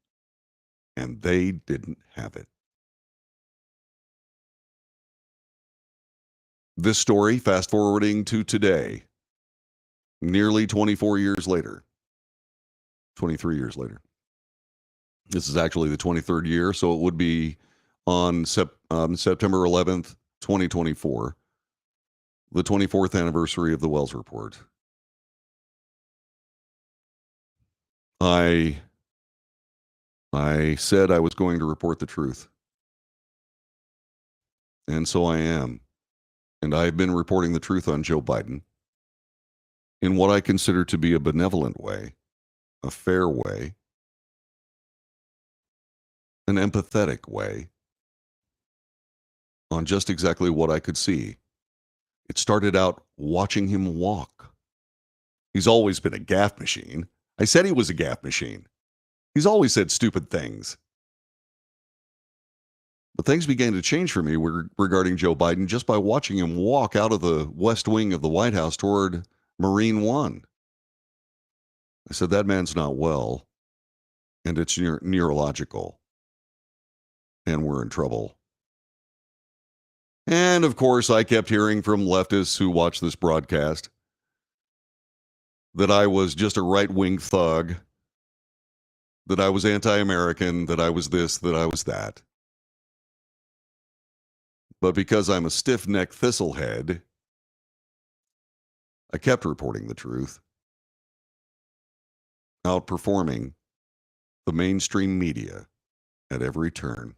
And they didn't have it. This story, fast forwarding to today, nearly 24 years later, 23 years later. This is actually the 23rd year, so it would be on September 11th, 2024, the 24th anniversary of the Wells Report. I said I was going to report the truth. And so I am. And I've been reporting the truth on Joe Biden in what I consider to be a benevolent way, a fair way, an empathetic way, on just exactly what I could see. It started out watching him walk. He's always been a gaffe machine. I said he was a gaffe machine. He's always said stupid things. But things began to change for me regarding Joe Biden just by watching him walk out of the West Wing of the White House toward Marine One. I said, that man's not well, and it's neurological, and we're in trouble. And, of course, I kept hearing from leftists who watched this broadcast that I was just a right-wing thug, that I was anti-American, that I was this, that I was that. But because I'm a stiff-necked thistlehead, I kept reporting the truth, outperforming the mainstream media at every turn.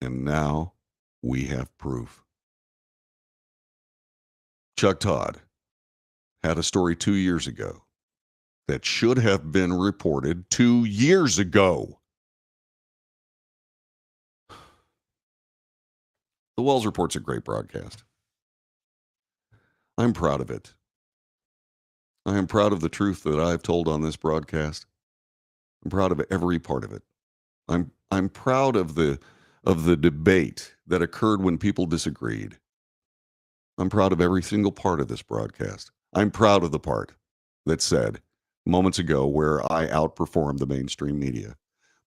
And now we have proof. Chuck Todd had a story 2 years ago that should have been reported 2 years ago. The Wells Report's a great broadcast. I'm proud of it. I am proud of the truth that I've told on this broadcast. I'm proud of every part of it. I'm proud of the debate that occurred when people disagreed. I'm proud of every single part of this broadcast. I'm proud of the part that said moments ago where I outperformed the mainstream media.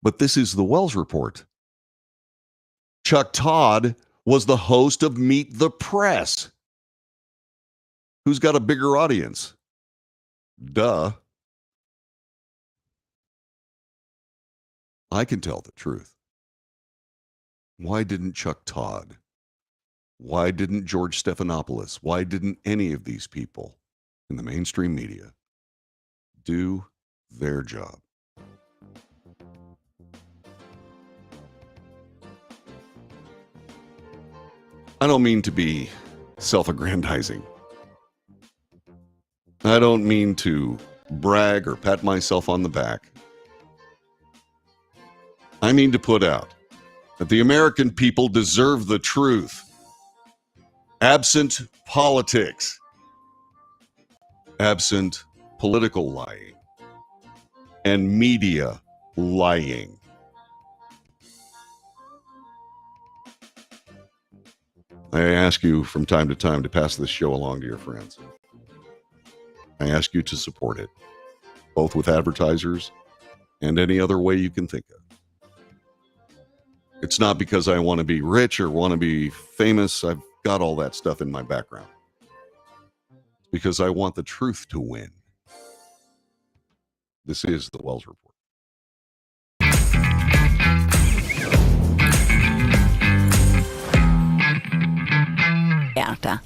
But this is the Wells Report. Chuck Todd was the host of Meet the Press. Who's got a bigger audience? Duh. I can tell the truth. Why didn't Chuck Todd? Why didn't George Stephanopoulos? Why didn't any of these people in the mainstream media do their job? I don't mean to be self-aggrandizing. I don't mean to brag or pat myself on the back. I mean to put out that the American people deserve the truth. Absent politics, absent political lying, and media lying. I ask you from time to time to pass this show along to your friends. I ask you to support it, both with advertisers and any other way you can think of. It's not because I want to be rich or want to be famous. I've got all that stuff in my background. It's because I want the truth to win. This is the Wells Report.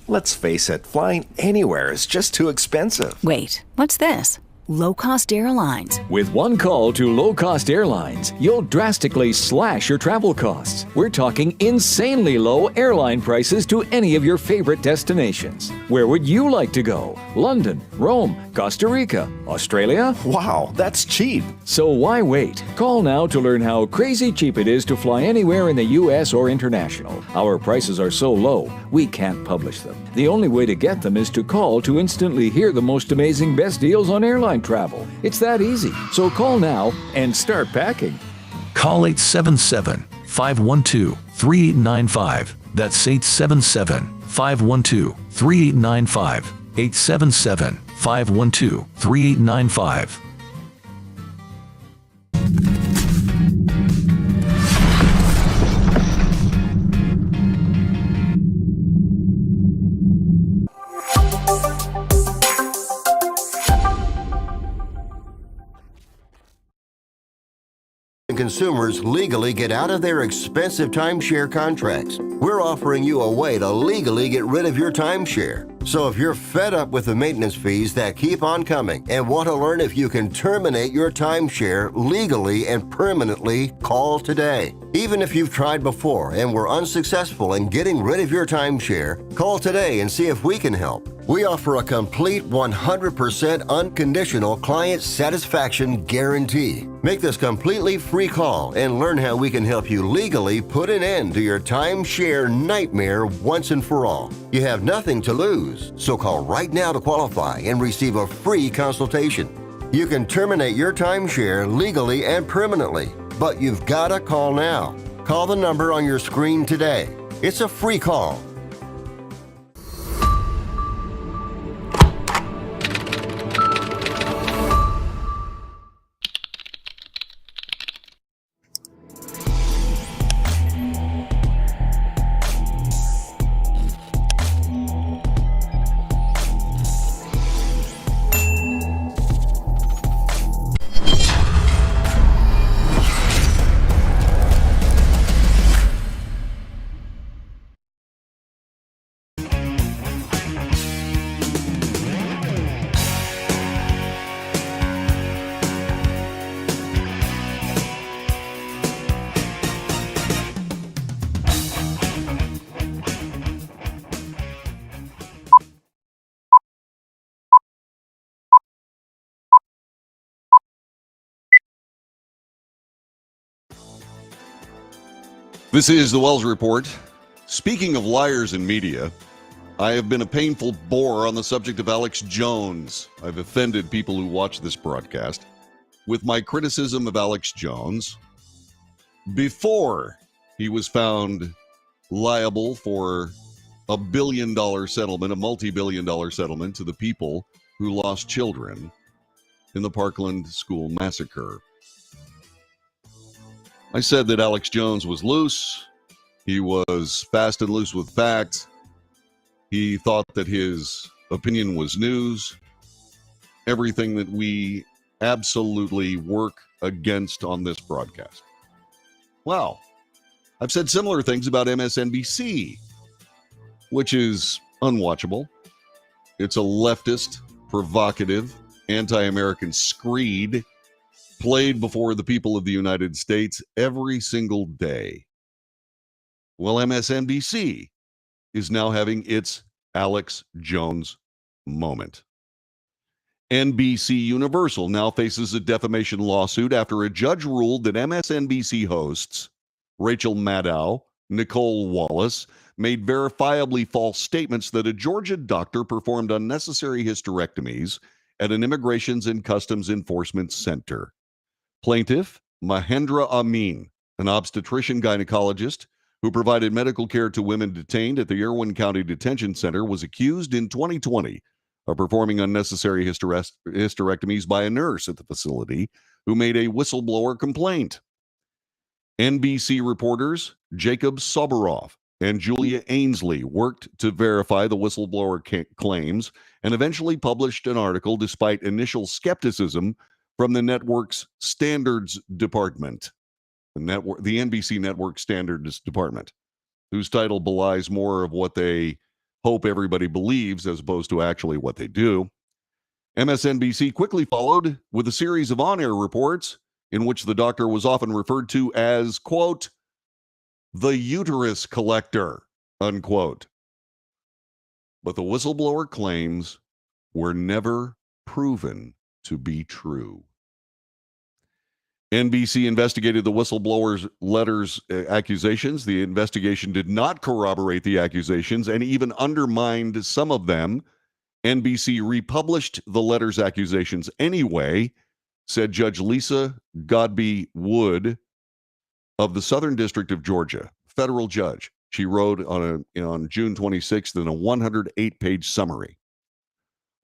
Let's face it, flying anywhere is just too expensive. Wait, what's this? Low-cost airlines. With one call to low-cost airlines, you'll drastically slash your travel costs. We're talking insanely low airline prices to any of your favorite destinations. Where would you like to go? London, Rome, Costa Rica, Australia? Wow, that's cheap. So why wait? Call now to learn how crazy cheap it is to fly anywhere in the U.S. or international. Our prices are so low, we can't publish them. The only way to get them is to call to instantly hear the most amazing best deals on airline travel. It's that easy. So call now and start packing. Call 877-512-3895. That's 877-512-3895. 877-512-3895. Consumers legally get out of their expensive timeshare contracts. We're offering you a way to legally get rid of your timeshare. So if you're fed up with the maintenance fees that keep on coming and want to learn if you can terminate your timeshare legally and permanently, call today. Even if you've tried before and were unsuccessful in getting rid of your timeshare, call today and see if we can help. We offer a complete 100% unconditional client satisfaction guarantee. Make this completely free call and learn how we can help you legally put an end to your timeshare nightmare once and for all. You have nothing to lose, so call right now to qualify and receive a free consultation. You can terminate your timeshare legally and permanently, but you've got to call now. Call the number on your screen today. It's a free call. This is the Wells Report. Speaking of liars in media, I have been a painful bore on the subject of Alex Jones. I've offended people who watch this broadcast with my criticism of Alex Jones before he was found liable for a $1 billion settlement, a multi-billion dollar settlement to the people who lost children in the Parkland school massacre. I said that Alex Jones was loose. He was fast and loose with facts. He thought that his opinion was news. Everything that we absolutely work against on this broadcast. Well, I've said similar things about MSNBC, which is unwatchable. It's a leftist, provocative, anti-American screed played before the people of the United States every single day. Well, MSNBC is now having its Alex Jones moment. NBC Universal now faces a defamation lawsuit after a judge ruled that MSNBC hosts Rachel Maddow, Nicole Wallace made verifiably false statements that a Georgia doctor performed unnecessary hysterectomies at an Immigrations and Customs Enforcement Center. Plaintiff Mahendra Amin, an obstetrician gynecologist who provided medical care to women detained at the Irwin County Detention Center, was accused in 2020 of performing unnecessary hysterectomies by a nurse at the facility who made a whistleblower complaint. NBC reporters Jacob Soborov and Julia Ainsley worked to verify the whistleblower claims and eventually published an article despite initial skepticism from the network's standards department, the NBC network standards department, whose title belies more of what they hope everybody believes as opposed to actually what they do. MSNBC quickly followed with a series of on-air reports in which the doctor was often referred to as, quote, the uterus collector, unquote. But the whistleblower claims were never proven to be true. NBC investigated the whistleblower's letters accusations. The investigation did not corroborate the accusations and even undermined some of them. NBC republished the letters accusations anyway, said Judge Lisa Godbey Wood of the Southern District of Georgia, federal judge. She wrote on June 26th in a 108-page summary.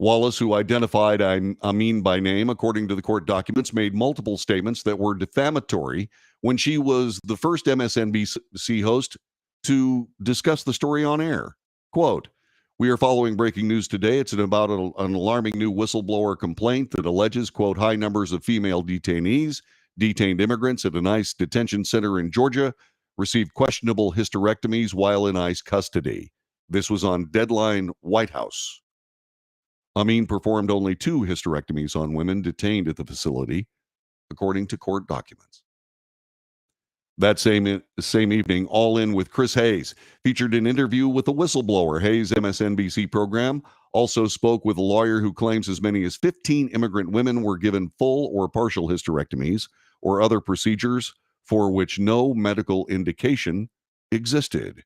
Wallace, who identified Amin by name, according to the court documents, made multiple statements that were defamatory when she was the first MSNBC host to discuss the story on air. Quote, we are following breaking news today. It's about an alarming new whistleblower complaint that alleges, quote, high numbers of female detainees, detained immigrants at an ICE detention center in Georgia, received questionable hysterectomies while in ICE custody. This was on Deadline White House. Amin performed only 2 hysterectomies on women detained at the facility, according to court documents. That same evening, All In with Chris Hayes featured an interview with a whistleblower. Hayes' MSNBC program also spoke with a lawyer who claims as many as 15 immigrant women were given full or partial hysterectomies or other procedures for which no medical indication existed.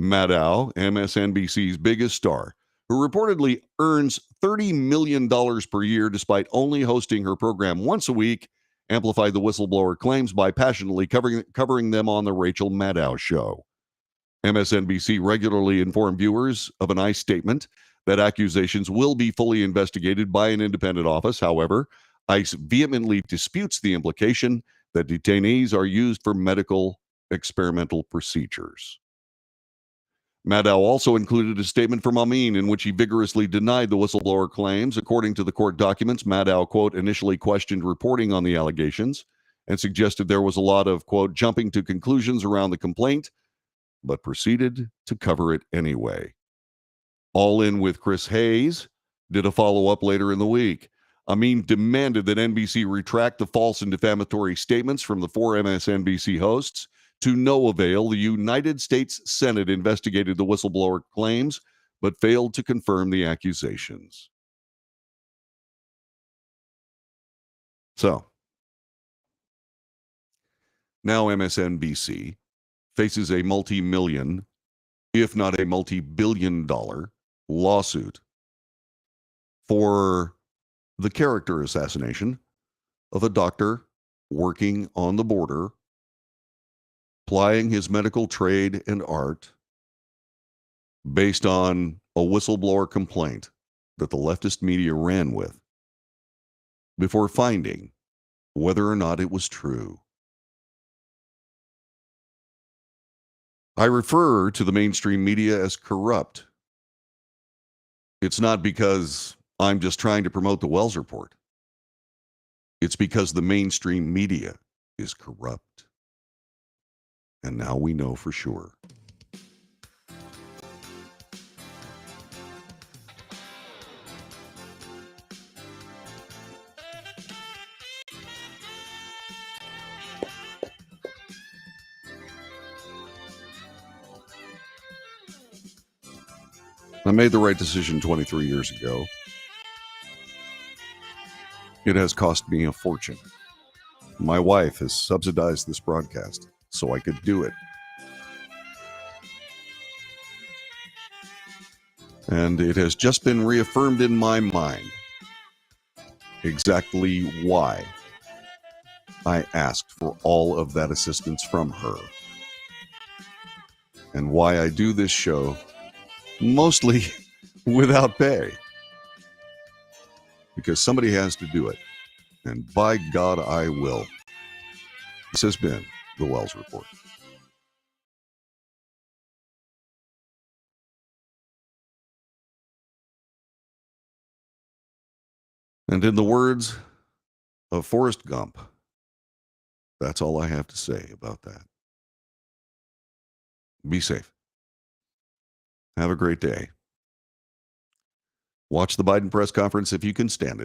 Maddow, MSNBC's biggest star, who reportedly earns $30 million per year despite only hosting her program once a week, amplified the whistleblower claims by passionately covering them on the Rachel Maddow show. MSNBC regularly informed viewers of an ICE statement that accusations will be fully investigated by an independent office. However, ICE vehemently disputes the implication that detainees are used for medical experimental procedures. Maddow also included a statement from Amin in which he vigorously denied the whistleblower claims. According to the court documents, Maddow, quote, initially questioned reporting on the allegations and suggested there was a lot of, quote, jumping to conclusions around the complaint, but proceeded to cover it anyway. All In with Chris Hayes did a follow-up later in the week. Amin demanded that NBC retract the false and defamatory statements from the 4 MSNBC hosts. To no avail, the United States Senate investigated the whistleblower claims, but failed to confirm the accusations. So, now MSNBC faces a multi-million, if not a multi-billion-dollar lawsuit for the character assassination of a doctor working on the border, plying his medical trade and art based on a whistleblower complaint that the leftist media ran with before finding whether or not it was true. I refer to the mainstream media as corrupt. It's not because I'm just trying to promote the Wells Report. It's because the mainstream media is corrupt. And now we know for sure. I made the right decision 23 years ago. It has cost me a fortune. My wife has subsidized this broadcast so I could do it. And it has just been reaffirmed in my mind exactly why I asked for all of that assistance from her. And why I do this show mostly without pay. Because somebody has to do it. And by God, I will. This has been the Wells Report. And in the words of Forrest Gump, that's all I have to say about that. Be safe. Have a great day. Watch the Biden press conference if you can stand it.